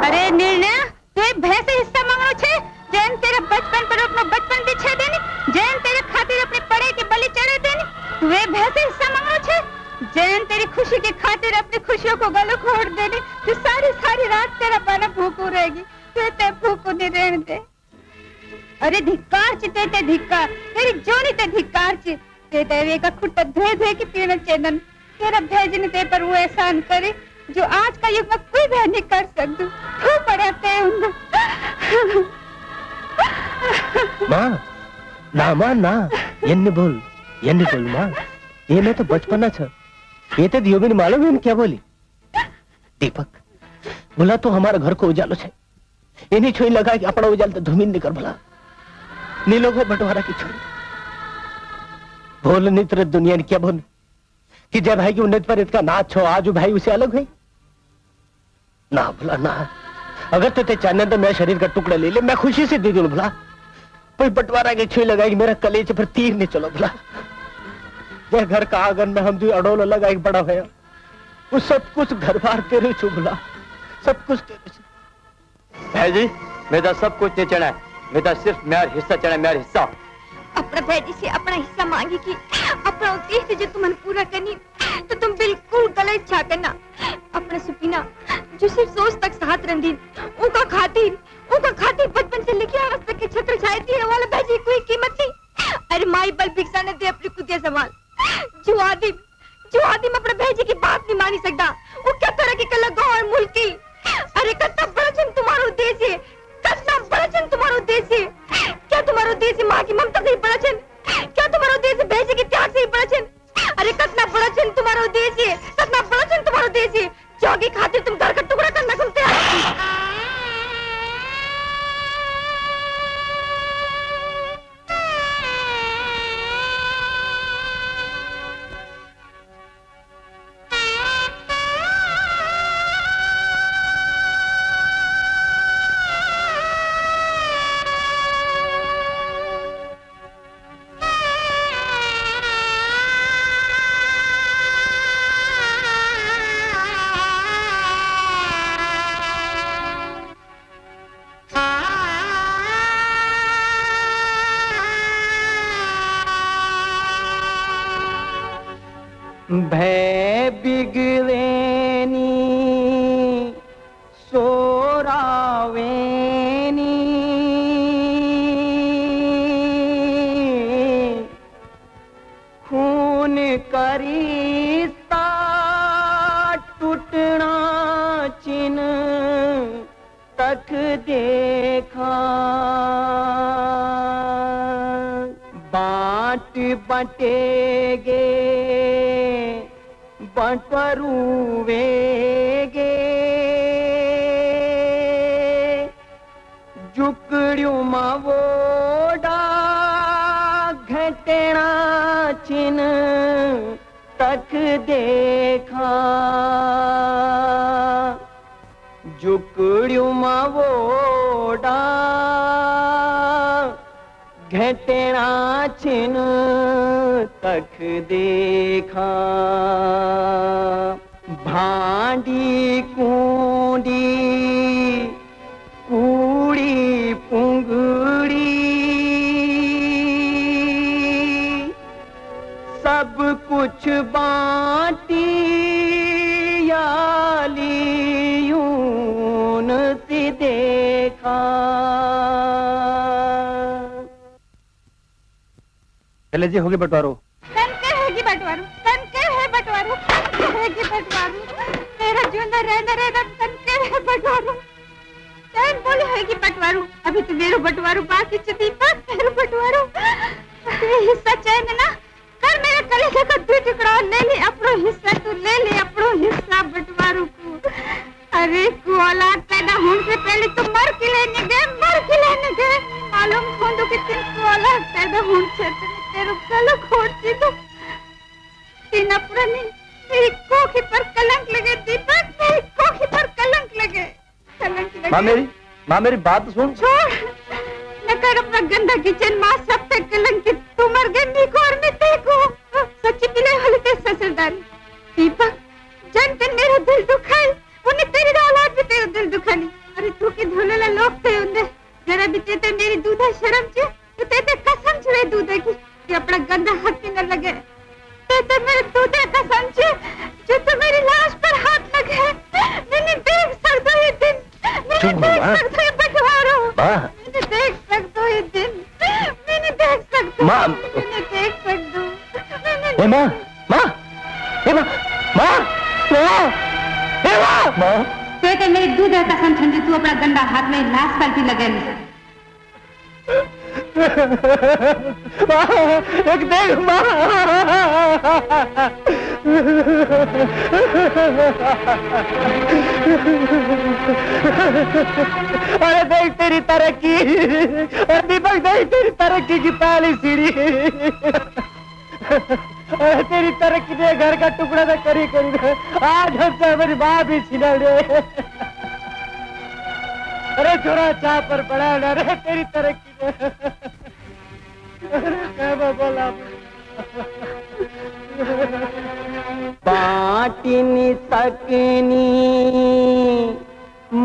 अरे निर्णय तू भैंसे हिस्सा मांगनो छे, जैन तेरे बचपन पर अपना बचपन भी छे देनी जैन तेरे खातिर अपने पड़े के बलि चढ़े देनी तू वे भैंसे हिस्सा मांगो छे जैन तेरी खुशी के खातिर अपनी खुशियों को गलो खोड़ देनी तू सारी सारी रात तेरा पाना भूखू रहेगी तू ते भूखू नहीं रहने दे अरे धिक्कार चिते ते धिक्कार तेरी जोनी ते धिक्कार ची ते देवे का खुट्टा धोए धोए के पीना चेदन तेरा भेजने ते पर वो एहसान करे जो आज का युग में कोई भी नहीं कर सकता तू पड़ाते माँ ना माँ ना ये बोल माँ ये मैं तो बचपना छ ये तो दियो भी नहीं मालूम है क्या बोली दीपक बोला तो हमारा घर को उजालो छे इन्हीं छोई लगा कि अपना उजाल तो धूमिन निकर भला नीलो को बंटवारा की छोड़ी बोल नित्र दुनिया ने क्या बोल कि जय भाई की उन्नत पर इसका नाच हो आज भाई उसे अलग है ना भला ना अगर तो ते चाहने तो मैं शरीर का टुकड़ा ले ले मैं खुशी से दे दूं भला कोई बंटवारा की छुई लगाई मेरा कलेज पर तीर नहीं चलो भला यह घर का आंगन में हम जो अडोल लगा एक बड़ा है वो सब कुछ घर बार तेरे छू भला सब कुछ तेरे छू भाई जी मेरा सब कुछ नहीं चढ़ा है मेरा सिर्फ मेरा हिस्सा चढ़ा है मेरा हिस्सा अपना भैजी से अपना हिस्सा मांगी की अपना उद्देश्य जो तुमने पूरा करनी तो तुम बिल्कुल गलत छा करना अपना सुपीना जो सिर्फ सोच तक साथ रंदी उनका खातिर बचपन से लेके आज तक के छत्र छाए थी वाला भैजी कोई कीमत थी अरे माई बल भिक्षा ने दे अपनी कुतिया संभाल जो आदिम अपने भैजी की बात नहीं मानी सकता वो क्या तरह की कला गाँव और मुल्क की अरे कितना बड़ा जन तुम्हारा उद्देश्य कितना बड़ा जन तुम्हारा उद्देश्य क्या तुम्हारा उद्देश्य माँ की ममता से ही बड़ा जन क्या तुम्हारा उद्देश्य भैजी के त्याग से ही बड़ा जन अरे कितना बड़ा जन तुम्हारा उद्देश्य कितना बड़ा जन तुम्हारा उद्देश्य जोगी खातिर तुम घर का टुकड़ा करना तुम तैयार भय बिगड़ेनी सोरावेनी खून करीता टूटना चिन तक देखा बाट बटेगे बटरूवेगे जुकड़ियों मावोडा घटना चिन तक देखा जुकड़ियों मावोडा घटना छिन तक देखा भांडी कूड़ी कूड़ी पुंगड़ी सब कुछ बांटी यालियून से देखा चले जी होगी बंटवारो है बंटवारू मेरा जीवन रहना रहेगा है बंटवारू चैन बोले है कि बंटवारू अभी तो मेरे बंटवारू बाकी दीपक मेरे बंटवारू हिस्सा चैन ना कर मेरे कलेजे का दो टुकड़ा ले ले अपनो हिस्सा तू ले ले अपनो हिस्सा बंटवारू को अरे को औलाद पैदा होने से पहले तो मर के लेने गए मालूम खोंदो कि तुम औलाद पैदा होने से तेरे गलो खोदती तो तीन पुरानी मेरी कोखी पर कलंक लगे दीपक मेरी कोखी पर कलंक लगे माँ मेरी बात सुन छोड़ न कर अपना गंदा किचन माँ सब पे कलंकित तू मर गई को और मैं देखो सच्ची पिले वाले ते ससुरदारी दीपक जन तेन मेरा दिल दुखाई उन्हें तेरी औलाद भी तेरा दिल दुखानी अरे तू के धोलेला लोग थे उन्हें जरा भी ते मेरी दूधा शर्म छे तो ते कसम छे दूधे की कि अपना गंदा हाथ न लगे ते मेरे दूधे कसम छे जो तो मेरी लाश पर हाथ लगे मैंने देख सकता ये दिन मैंने देख सकता ये बंटवारा मैंने देख सकता ये दिन मैंने देख सकता मैंने देख सकता ए माँ माँ ए माँ माँ माँ ए माँ माँ ते मेरी दूधे कसम छे तू अपना गंदा हाथ में लाश पलटी लगे एक देख माँ अरे देख तेरी तरक्की दीपक देख तेरी तरक्की की पहली सीढ़ी अरे तेरी तरक्की ने घर का टुकड़ा तो करी आज हमसे मेरी माँ भी छीना ले अरे छोरा चाह पर बड़ा ना रे तेरी तरक्की ने अरे क्या बोला बाटी नहीं सकनी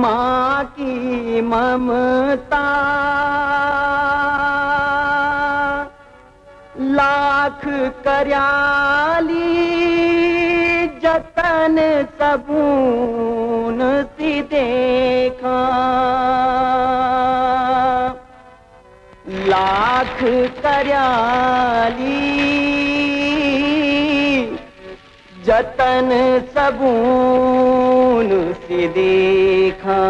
माँ की ममता लाख कर्याली जतन सबून सी देखा लाख कर्याली जतन सबून सी देखा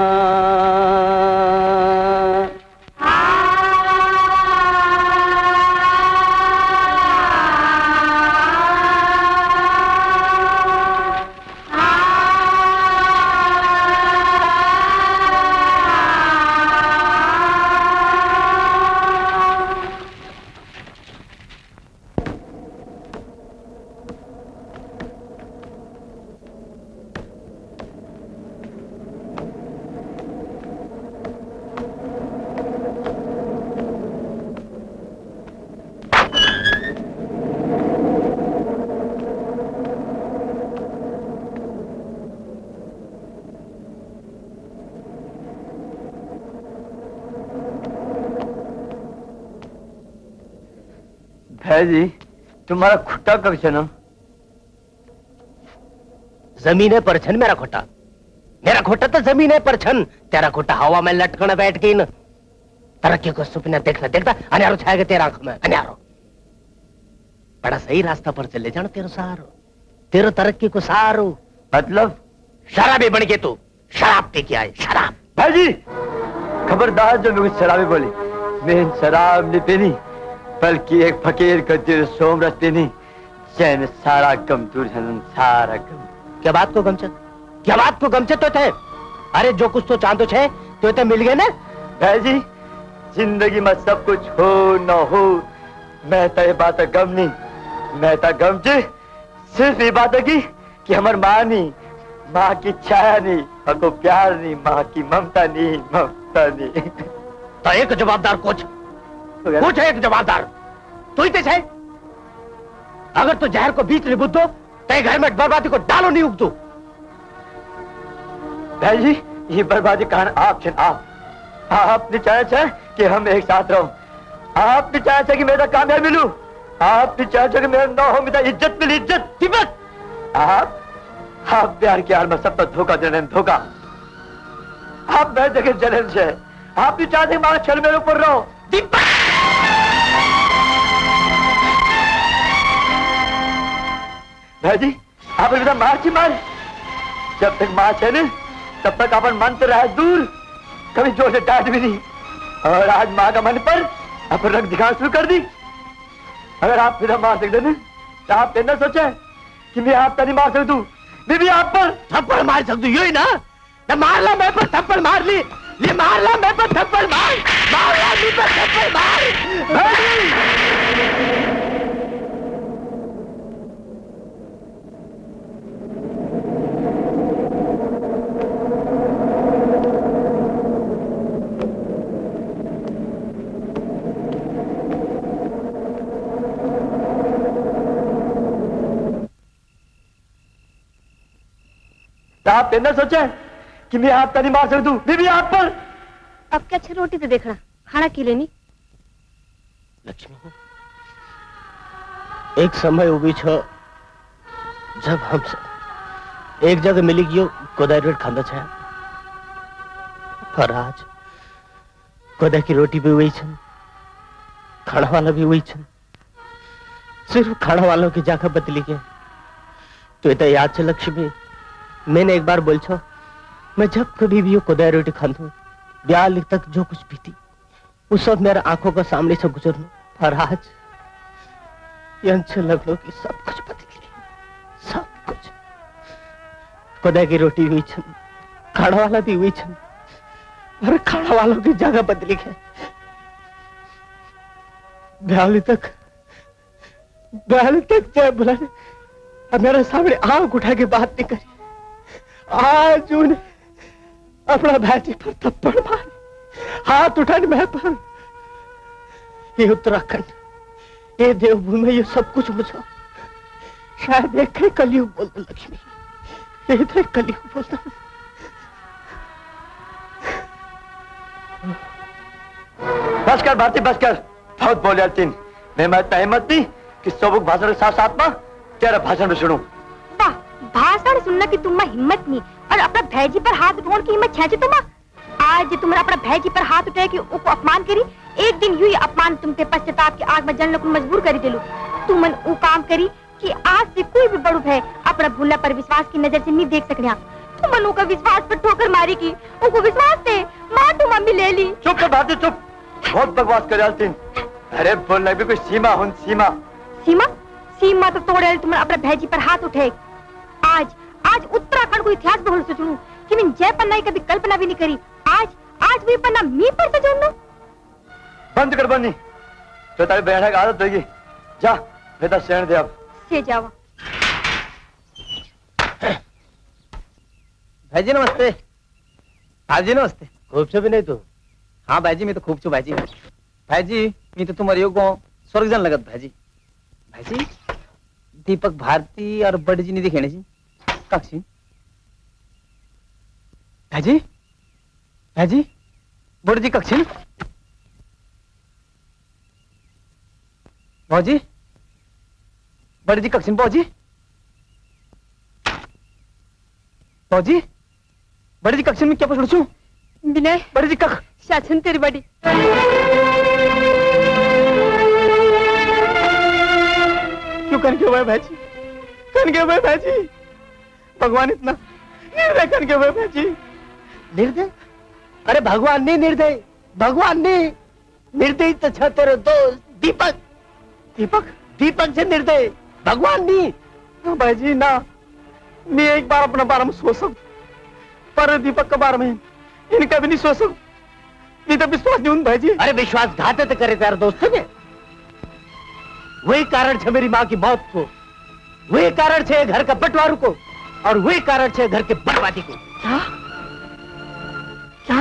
जी तुम्हारा खुट्टा कब छे ना जमीन है परछन मेरा खोटा तो जमीन है परछन तेरा खोटा हवा में लटकन बैठ गई न तरक्की को सुपना देखता देखता अनारो छाएगा तेरा आंख में अनारो बड़ा सही रास्ता पर चले जाना तेरा सहारो तेरा तरक्की को सहारो मतलब शराबी बन के तू शराब पी के आए शराब भाई खबरदार जो मुझे शराबी बोली मैं शराब नहीं पीनी बल्कि एक फकीर का दिल सोम रस्ते नहीं चैन सारा गम दूर सारा गम क्या बात को गमचे तो थे अरे जो कुछ तो चांदो छे तो मिल गए ना भाई जी जिंदगी में सब कुछ हो न हो मैं तो ये बात गम नहीं मैं तो गम जी सिर्फ ये बात की कि हमार माँ नहीं माँ की छाया नहीं माँ को प्यार नहीं माँ की ममता नहीं तो एक जवाबदार कुछ है एक जवाबदार तू ही है अगर तू जहर को बीच नहीं बुद्धो तो घर में बर्बादी को डालो नहीं उगतो भाई जी ये बर्बादी कारण आपने चाहे कि हम एक साथ रहो आपने चाहे कि मेरा कामयाब मिलूं आपने चाहे कि मेरा ना हो मेरा इज्जत मिली इज्जत कीमत आप प्यार के हाल में सब तो धोखा देने धोखा आप मैं जगह जलन से आप भी चाहते हमारा छल मेरे ऊपर रहो भाई जी आप मेरा मार जब तक मार है ना तब तक अपन मन तो रहा दूर कभी जोर से डांट भी नहीं और आज माँ का मन पर अपन रंग दिखाना शुरू कर दी अगर आप फिर मार सकते ना तो आप न सोचे कि मैं आप नहीं मार सकता मैं भी आप पर थप्पड़ मार सकता यही ना मार ला मैं पर थप्पड़ मार ली ये मार ला मैं पर थप्पड़ मार ला मैं पर थप्पड़ मार आप न सोचे कि मैं आप नहीं मार सकता मैं भी आप पर अब क्या अच्छा रोटी तो देखना खाना की लेनी लक्ष्मी एक समय उभी छो जब हम सब एक जगह मिली गयो कोदा रोटी खांदा छा पर आज कोदा की रोटी भी वही छन खाना वाला भी वही छन सिर्फ खाना वालों की जगह बदली गई तो तो याद छे लक्ष्मी मैंने एक बार बोल छो मैं जब कभी भी कोदा रोटी खांदू ब्याह तक जो कुछ भी थी वो सब मेरे आंखों का सामने से गुजरना पर आज लगलो कि सब कुछ बदल गया सब कुछ खुदा की रोटी हुई छन खाना वाला भी हुई छन और खाना वालों की जगह बदली है ब्याह तक जय बुलाने अब मेरे सामने आंख उठा के बात नहीं करी आज उन्हें अपना भाजी पर थप्पड़ मारे हाथ उठाने में पर ये उत्तराखंड ये देवभूमि ये सब कुछ मुझे शायद एक ही कलयुग बोलता लक्ष्मी ये तो कलयुग बोलता बस कर भारती बस कर बहुत बोल तीन मैं इतना हिम्मत नहीं कि सबक भाषण के साथ साथ में तेरा भाषण भी सुनूं वाह भाषण सुनना की तुम हिम्मत नहीं और अपना भैजी पर हाथ उठाने की हिम्मत छे तुम आज तुम्हारा अपना भैजी पर हाथ उठाए कि उसको अपमान करी एक दिन यूं ही अपमान तुमके पश्चाताप की आग में जलने को मजबूर करी दिलू तुमन वो काम करी कि आज से कोई भी बड़ू भय अपना भूला पर विश्वास की नजर से नहीं देख सकना तुमन उनका विश्वास पर ठोकर मारी की उनको विश्वास थे माँ तुम मम्मी ले ली चुप कर भारती चुप बहुत बकवास कर तीन अरे बोलने भी कोई सीमा हो सीमा सीमा सीमा तो तोड़े तुम अपना भैजी पर हाथ उठे आज उत्तराखंड को इतिहास बहुल से सुनू कि मैं जय पन्ना की कभी कल्पना भी नहीं करी आज भी पन्ना मी पर से जोड़ लो बंद कर बंदी तो तारी बैठक की आदत होगी जा बेटा शरण दे अब से जावा भाईजी नमस्ते भाजी नमस्ते खूब से भी नहीं तू हाँ भाईजी मैं तो खूब छू भाईजी भाईजी मी तो तुम्हारे योग स्वर्ग जन लगत भाईजी दीपक भारती और बड़ी जी नहीं दिखे जी कक्षी भाजी बड़ी जी कक्षी भाजी बड़ी जी कक्षी भाजी बड़ी जी कक्षी में क्या पकड़ छू विनय बड़ी जी कख शासन तेरी बड़ी क्यों कन के हुए भाजी कन के हुए भाजी भगवान इतना निर्दय कन के हुए भाजी निर्दय अरे भगवान नहीं निर्दय भगवान नहीं निर्दय तो छ तेरे दोस्त दीपक दीपक दीपक से निर्दय भगवान नहीं हाँ भाईजी ना मैं एक बार अपना बारे में सोच सकता पर दीपक के बारे में इनका भी नहीं सोच सकता नहीं तो विश्वास नहीं हूं भाईजी अरे विश्वासघात तो करे तेरे दोस्त ने वही कारण है मेरी माँ की मौत को वही कारण है घर का बंटवारू को और वही कारण है घर के बर्बादी को क्या क्या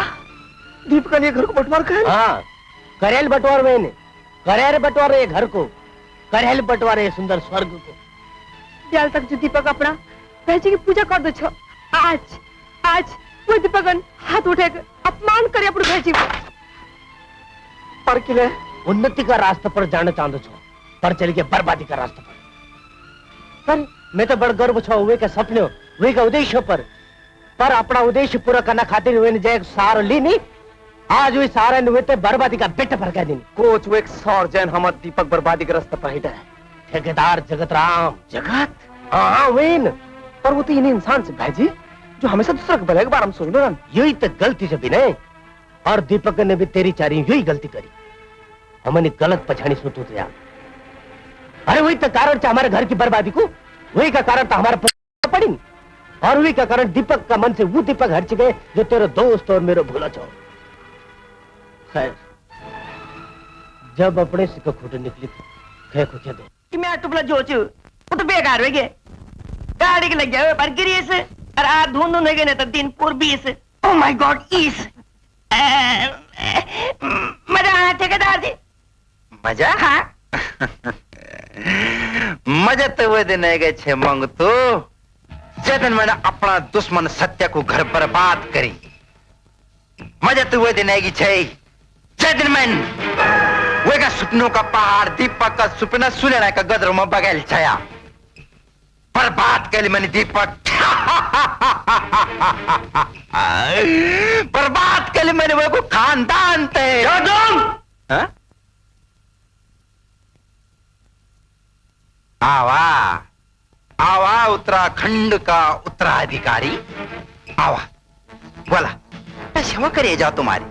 दीपक ने घर को बंटवार कर हाँ करेल बंटवार में करेल बंटवार ये घर को करेल बंटवार ये सुंदर स्वर्ग को दयाल तक जो दीपक अपना भैजी की पूजा कर दो छो आज वो दीपकन हाथ उठे अपमान करे अपने भैजी को पर किले उन्नति का रास्ता पर जाना चाहते छो पर चल के बर्बादी का रास्ता पर मैं तो बड़ गर्व छो वे का सपने वे का उद्देश्य पर अपना उद्देश्य पूरा करना खातिर वे ने सार ली नहीं आज वे सारा हुए तो बर्बादी का बेट भर के दिन कोच वो एक सौर जैन हम दीपक बर्बादी के रास्ते पर हिटा है ठेकेदार जगत राम जगत हाँ वेन पर वो तो इन्हें इंसान से भाईजी जो हमेशा दूसरा के भले के बारे में सोच लो यही तो गलती से भी नहीं और दीपक ने भी तेरी चारी यही गलती करी हमने गलत पछाड़ी सोचो तो यार अरे वही तो कारण था हमारे घर की बर्बादी को वही का कारण था हमारे पड़ी और वही का कारण दीपक का मन से वो दीपक हट गए जो तेरे दोस्त और मेरे भूला चाहो खैर जब अपने से खोटे निकली थी खैर को क्या दो कि मैं टुपला जोचू वो तो बेकार हो गए गाड़ी के लग जाए पर गिरी से और आप ढूंढ गए ना तो दिन पूर्व 20 ओह माय गॉड इस मजा आना ठेकेदार जी मजा हाँ मजा तो वो दिन गए छे मंग तो जदन मैंने अपना दुश्मन सत्य को घर बर्बाद करी मजा तो वो दिन आएगी छे जेंटलमैन वे का सपनों का पहाड़ दीपक का सपना सुलेना का गदरों में बगैल छाया बर्बाद कर ली मैंने दीपक बर्बाद कर ली मैंने वो को खानदान थे हाँ? आवा आवा उत्तराखंड का उत्तराधिकारी आवा बोला क्षमा करिए जाओ तुम्हारी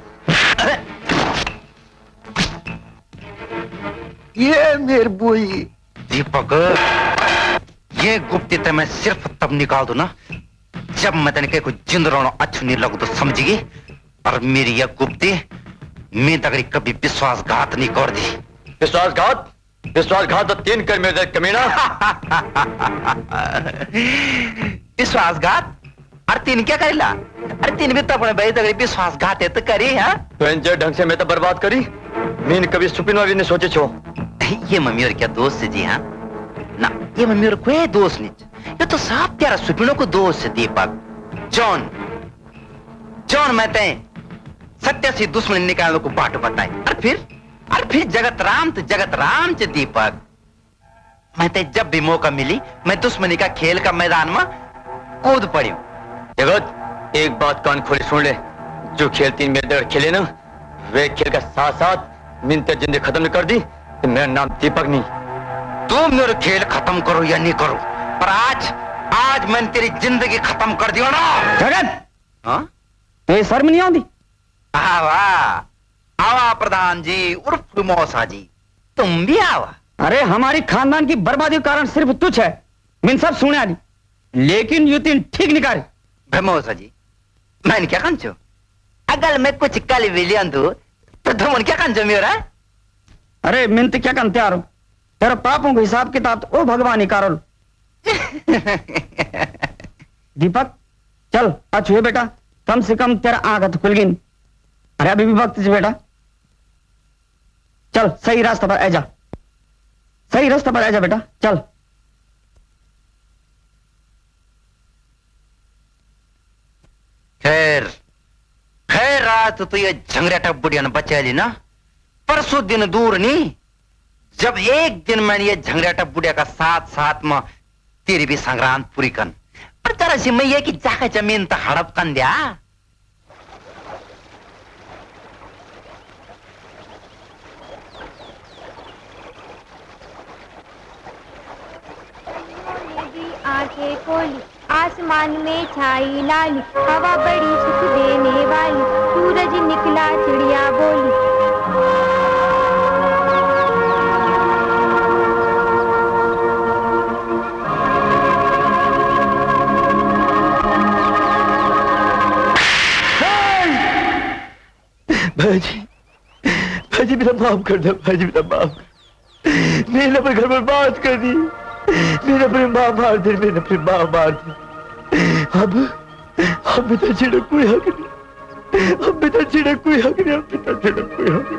ये मेरे बुई दीपक ये गुप्तता मैं सिर्फ तब निकाल दूं ना जब मैं तेने को जिंद रोना अच्छू नहीं लगू तो समझिए और मेरी यह गुप्ती मैं तगड़ी कभी विश्वासघात नहीं कर दी विश्वासघात तो 3 कर मेरे कमीना विश्वासघात अरे 3 क्या करेला अरे 3 भी तो अपने भाई तगड़ी विश्वासघात है तो करी हाँ तो जो ढंग से मैं तो बर्बाद करी मैंने कभी सुपिनो भी नहीं सोचे छो ये मम्मी और क्या दोस्त है जी हाँ ना ये मम्मी और कोई दोस्त नहीं ये तो साफ प्यारा सुपिनो को दोस्त है दीपक जॉन जॉन मैं ते सत्य से दुश्मन निकालने को बाट बताए और फिर जगत राम च दीपक मैं ते जब भी मौका मिली मैं दुश्मनी का खेल का मैदान में कूद पड़ी जगत एक बात कान खोले सुन ले जो खेल 3 मेरे खेले ना वे खेल का साथ साथ मिनट जिंदगी खत्म कर दी तो मेरा नाम दीपक नहीं तुम मेरे खेल खत्म करो या नहीं करो पर आज मैंने तेरी जिंदगी खत्म कर दिया ना जगत हाँ तो शर्म नहीं आती आवा आवा प्रधान जी उर्फ मौसा जी तुम भी आवा अरे हमारी खानदान की बर्बादी का कारण सिर्फ तुझ है मैंने सब सुने आली लेकिन ये 3 ठीक निकाले मौसा जी मैंने क्या कंचो अगर मैं कुछ कल भी लिया तो तुम क्या कंचो मेरा अरे मैं तो क्या करते आ रहा हूं तेरा पापों का हिसाब किताब तो ओ भगवान ही कारोल दीपक चल आज हुए बेटा कम से कम तेरा आंख तो खुल गई अरे अभी भी वक्त है बेटा चल सही रास्ता पर आ जा सही रास्ता पर आ जा बेटा चल खैर रात तो ये झंगराटा बुढ़िया ने बचा ली ना परसों दिन दूर नहीं जब एक दिन मैंने ये झंगराटा बुढ़िया का साथ में तेरी भी संग्रांत पूरी कर पर तरह से मैं ये कि जाके जमीन तो हड़प कर दिया आंखें खोली आसमान में छाई लाली हवा बड़ी सुख देने वाली सूरज निकला चिड़िया बोली भाजी मेरा माफ कर दो भाजी मेरा माफ मैंने अपने घर पर बात कर दी मैंने अपनी माँ मार दी मैंने अपनी माँ मार दी अब बेटा छिड़क कोई हक नहीं अब बेटा छिड़क कोई हक नहीं अब बेटा छिड़क कोई हक नहीं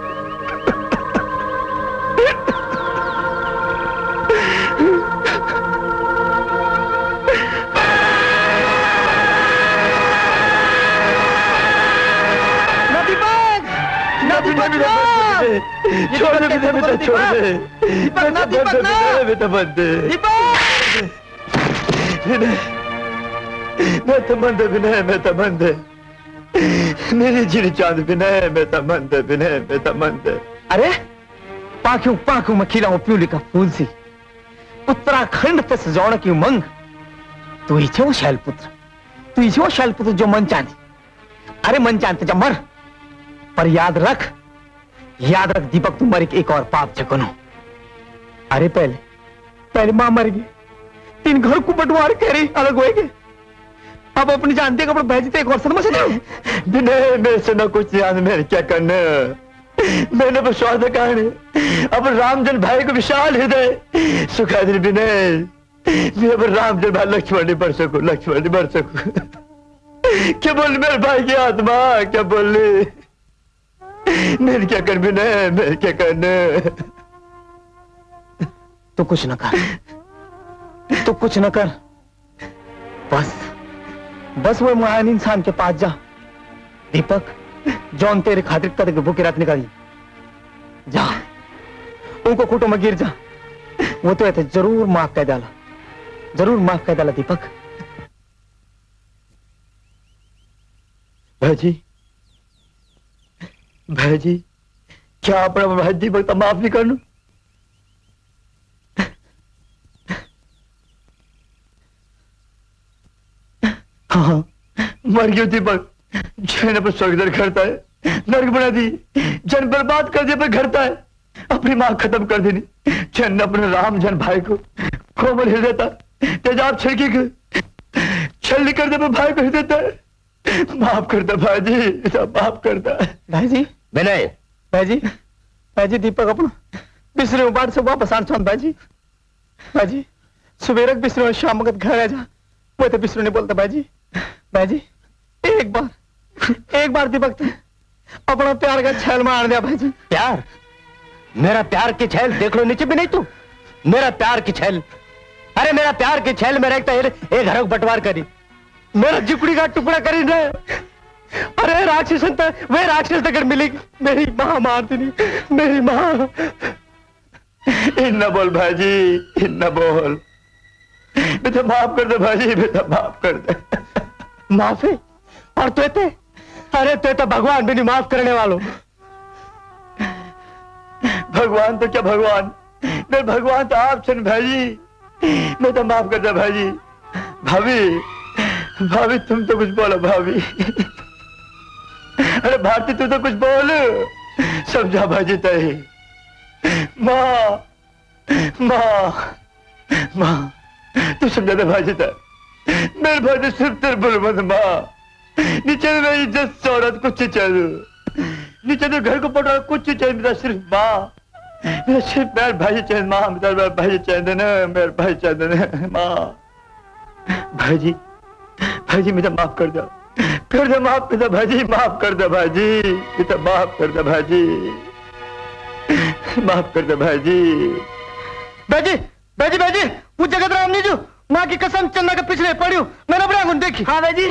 छोड़ दे बेटा छोड़ दे बेटा बंद मैं तो बंद विनय मैं तो बंद मेरी जिन चांद विनय मैं तो बंद विनय मैं तो बंद अरे पाखों में खिला प्यूली का फूल सी उत्तराखंड तक सजाने की उमंग तू ही छो शैलपुत्र जो मन चांदी अरे मन चांद जब मर पर याद रख दीपक तू मर के एक और पाप जगनो अरे पहले मां मर गई 3 घर को बंटवार कह रही अलग होएगे अब अपनी जानते कपड़े भेजते एक और सनमा से विनय मेरे से न कुछ याद मेरे क्या करना मैंने विश्वास कहानी अब रामजन भाई को विशाल हृदय सुखा दिन विनय मैं अब रामजन भाई लक्ष्मण नहीं बढ़ सकूं क्या बोल मेरे भाई की आत्मा क्या बोली मेरे क्या कर विनय मेरे क्या करना तो कुछ न कर बस वो मुआयन इंसान के पास जा दीपक जौन तेरे खातिर कद के भूखी रात निकाली जा उनको कुटो में गिर जा वो तो ऐसे जरूर माफ कर डाला, जरूर माफ कर डाला दीपक। भाजी भाजी क्या अपना भाई दीपक तो माफ नहीं करना? हाँ मर गयो दीपक, जैन पर स्वर्ग करता है, नरक बना दी, जन बर्बाद कर दिया पर घरता है, अपनी मां खत्म कर देनी, जन अपने राम जन भाई को कोमल हृदय था, तेजाब छिड़की को छलनी कर दे पर भाई को हृदय था। माफ करता भाईजी, माफ करता भाईजी। विनय भाईजी, भाईजी दीपक अपना बिसरे बाट से वापस आना चाहता भाईजी। भाईजी सुबेरक बिसरे शाम वक्त घर आ जा, वो तो बिसरे नहीं बोलता भाईजी। भाईजी एक बार दीपक थे अपना प्यार का छैल मार दिया भाईजी। प्यार? मेरा प्यार की छैल देख लो नीचे भी नहीं तू, मेरा प्यार की छैल, अरे मेरा प्यार की छैल मेरा एक घर बंटवार करी, मेरा जिपड़ी का टुकड़ा करी न। अरे राक्षस वे राक्षस अगर मिलेगी मेरी मां मार देनी, मेरी मां। इन्ना बोल भाईजी, इन्ना बोल, बेटा माफ कर दे भाईजी, बेटा माफ कर दे। माफ है? और तो अरे तो भगवान भी नहीं माफ करने वालों। भगवान तो क्या भगवान, मेरे भगवान तो आप सुन भाईजी, मैं तो माफ कर दे भाईजी। भाभी भाभी तुम तो कुछ बोलो भाभी। अरे भारती तू तो कुछ बोल, समझा भाईजी तय। माँ माँ माँ तू समझा दे भाईजी तय, मेरे भाई सिर्फ तेरे बोल मत माँ। नीचे मेरी इज्जत शौहरत कुछ चल, नीचे तो घर को पटा कुछ चाहिए, मेरा सिर्फ माँ, मेरा सिर्फ मेरे भाई चाहिए माँ, मेरा भाई चाहिए ना, मेरे भाई चाहिए ना माँ। भाईजी भाईजी मुझे माफ कर दो, कर दे माफ कर दे भाईजी, माफ कर दे भाईजी, मुझे माफ कर दे भाईजी, माफ कर दे भाईजी। भाईजी भाईजी भाईजी वो जगत राम नहीं जो माँ की कसम चन्ना के पिछले पड़ी हूँ, मैंने अपने आंखों देखी। हाँ भाईजी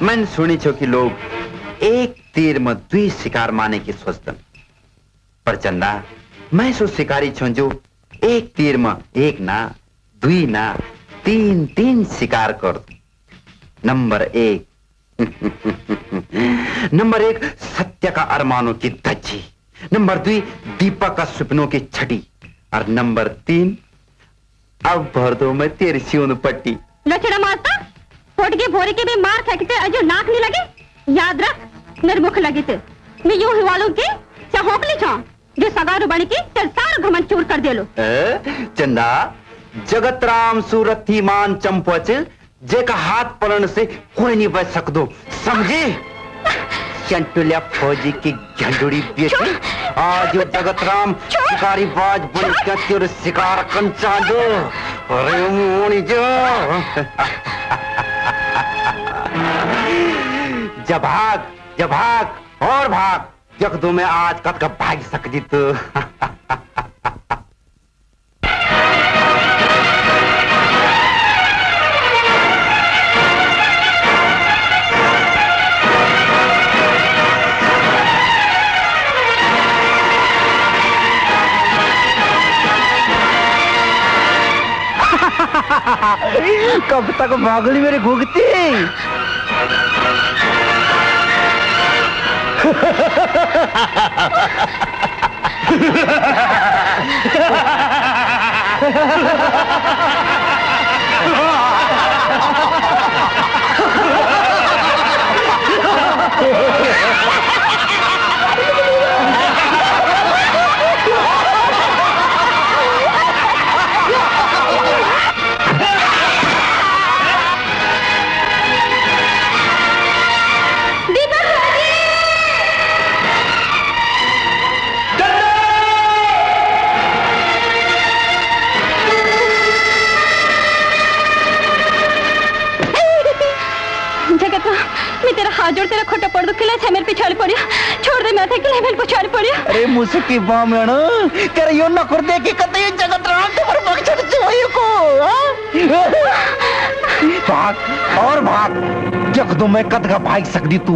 मैंने सुनी छो कि लोग एक तीर में दुई शिकार माने की सोचते, पर चंदा मैं सो शिकारी छो जो एक तीर में एक ना दुई ना तीन शिकार कर दू। नंबर एक नंबर एक सत्य का अरमानों की धज्जी, नंबर दुई दीपक का सपनों की छड़ी, और नंबर तीन अब भर दो मैं तेरी सियोन पट्टी। लचड़ा मारता फोट के भोरे के भी मार फेंकते अजो नाक नहीं लगे, याद रख निर्मुख लगे थे मैं यूं ही वालों के चहोकली छा जो सगारू बन के चल सारा घमंड चूर कर दे लो। चंदा जगत राम सूरत थी मान चंपच जे का हाथ पड़ने से कोई नहीं बच सकदो, समझे? चंटुलिया फौजी की झंडुड़ी बेटी आज जगत राम शिकारी बाज बन के तेरे शिकार कंचा दो। अरे मोनी जो जब भाग और भाग जग दो मैं आज कद का भाग सकती तो। कब तक भागली मेरी घुगती? मैं तेरा हाथ जोड़ तेरा खोटा पड़ दो किले से मेरे पिछाड़ी पड़ी, छोड़ दे मैं थे किले मेरे पिछाड़ी पड़ी। अरे मुझसे बामण कर यो न कर दे कि कतई जगत राम तुम्हारे बख्शत चाहिए को। भाग और भाग जग दो मैं कद का भाग सकती तू।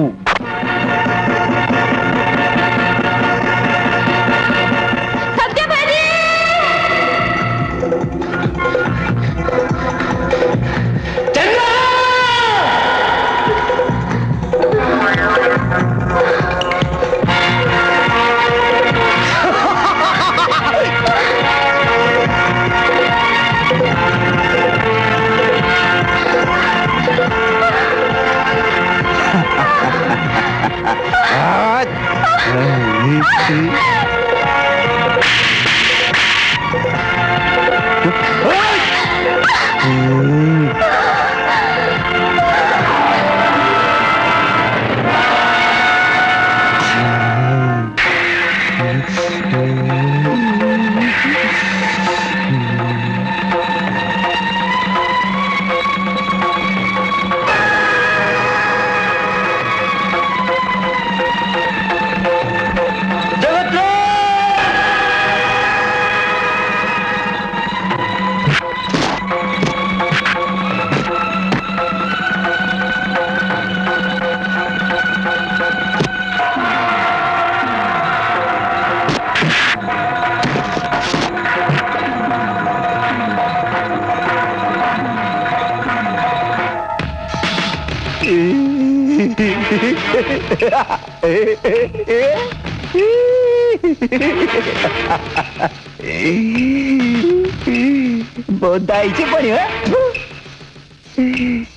बहुत दाईची पण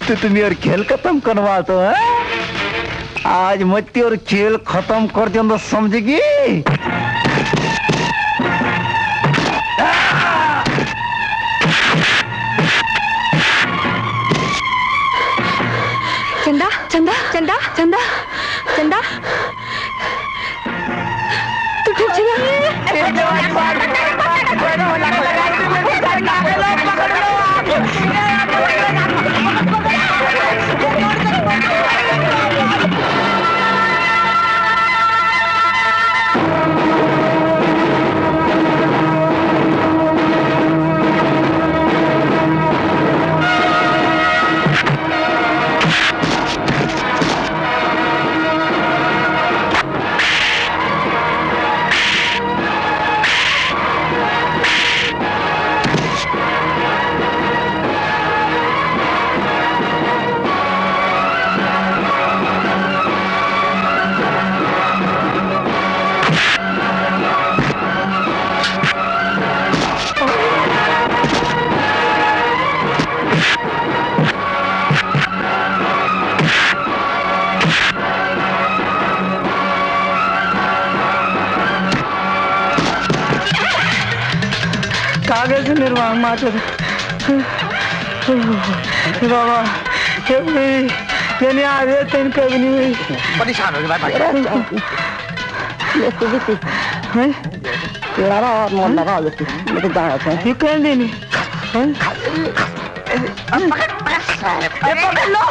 तो तुम्ही और खेल खत्म करवातो आज मत्ती और खेल खत्म कर दियो तो समझेगी चंदा चंदा चंदा चंदा चंदा तू ठीक छे कागज निर्वाण मात्र बाबा यानी आगे तीन कभी नहीं हुई परेशान हो गया भाई लड़ा और मोल लगा देती मुझे जाना था ये कह देनी पकड़ लो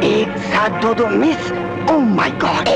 एक साथ दो मिस ओह माय गॉड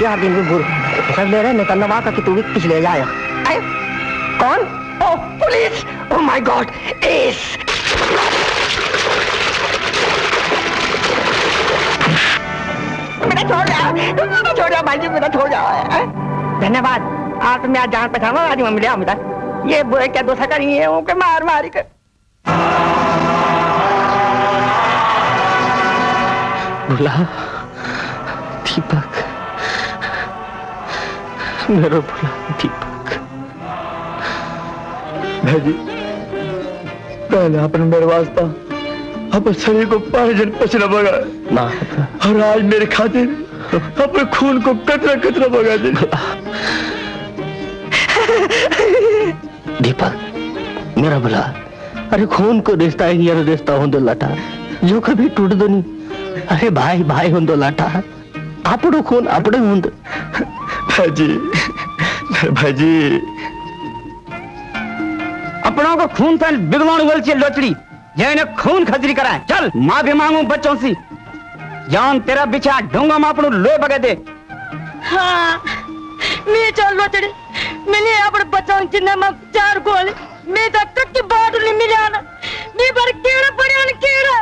चार दिन में भूल सब ले रहे निकलना वहां का कि तू भी पिछले जाए कौन oh police oh my god एस मेरा छोड़ जाओ भाई जी, मेरा छोड़ जाओ। धन्यवाद, आप तो मैं जान पहचान आज मिले मुझे। ये बुरे क्या दोषा करी है उनके मार मारी कर। बुला दीपक, मेरा बुला दीपक। भाजी पहले आपने मेरे वास्ता अपने शरीर को 5 जन पसीना बगा ना, और आज मेरे खातिर अपने खून को कतरा कतरा बगा दे। दीपक मेरा बुला, अरे खून को रिश्ता है, ये रिश्ता हो दो लाटा जो कभी टूट दो नहीं। अरे भाई भाई हो दो लाटा, आपड़ो खून आपड़े हो दो। भाजी भाजी अपनों को खून तन बिगड़ाने वाली चीज लोचड़ी, जैने खून खजरी कराए। चल माँ भी मांगू बच्चों से, जान तेरा बिछा ढूंगा माँ अपनों लो बगे दे। हाँ मैं चल लोचड़ी, मैंने अपने बच्चों चिन्ह में 4 गोली, मैं तक की बात नहीं मिला ना, मैं पर केड़ा पड़े न केड़ा।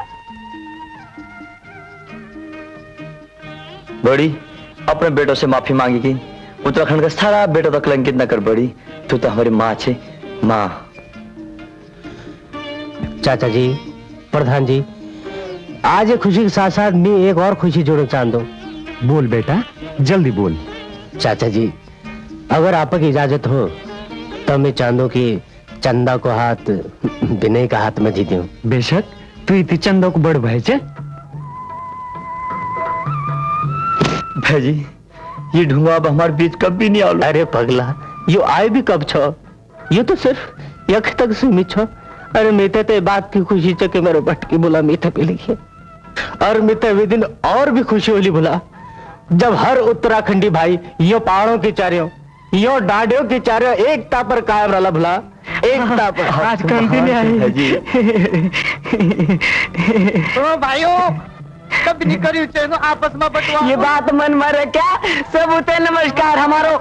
बड़ी अपने बेटों से माफी मांगेगी। उत्तराखंड का सारा बेटों का कलंकित न कर बड़ी, तू तो हमारी माँ छे माँ। चाचा जी, प्रधान जी, आज ये खुशी के साथ साथ मैं एक और खुशी जोड़ना चाहता हूँ। बोल बेटा, जल्दी बोल। चाचा जी, अगर आपकी इजाजत हो तो मैं चाहूँ कि चंदा को हाथ विनय का हाथ में दे दूं। बेशक, तू इतनी चंदा को बड़ भाई छे। भाजी ये ढूंगा अब हमारे बीच कभी नहीं आओ। अरे पगला, यो आए भी कब छो, ये तो सिर्फ यख तक सीमित छो। अरे मिते ते बात की खुशी च के मेरे बटकी बोला मीठा पे लिखे, और मिते वे दिन और भी खुशी होली बोला जब हर उत्तराखंडी भाई यो पहाड़ों की चारों, यो डाडियों की चारों एकता पर कायम रहा भला, एकता पर। आज कंटिन्यू आई। ओ भाइयों, कभी नहीं करी आपस में बटवा। ये बात मन में रहे क्या? सब उते नमस्कार हमारो।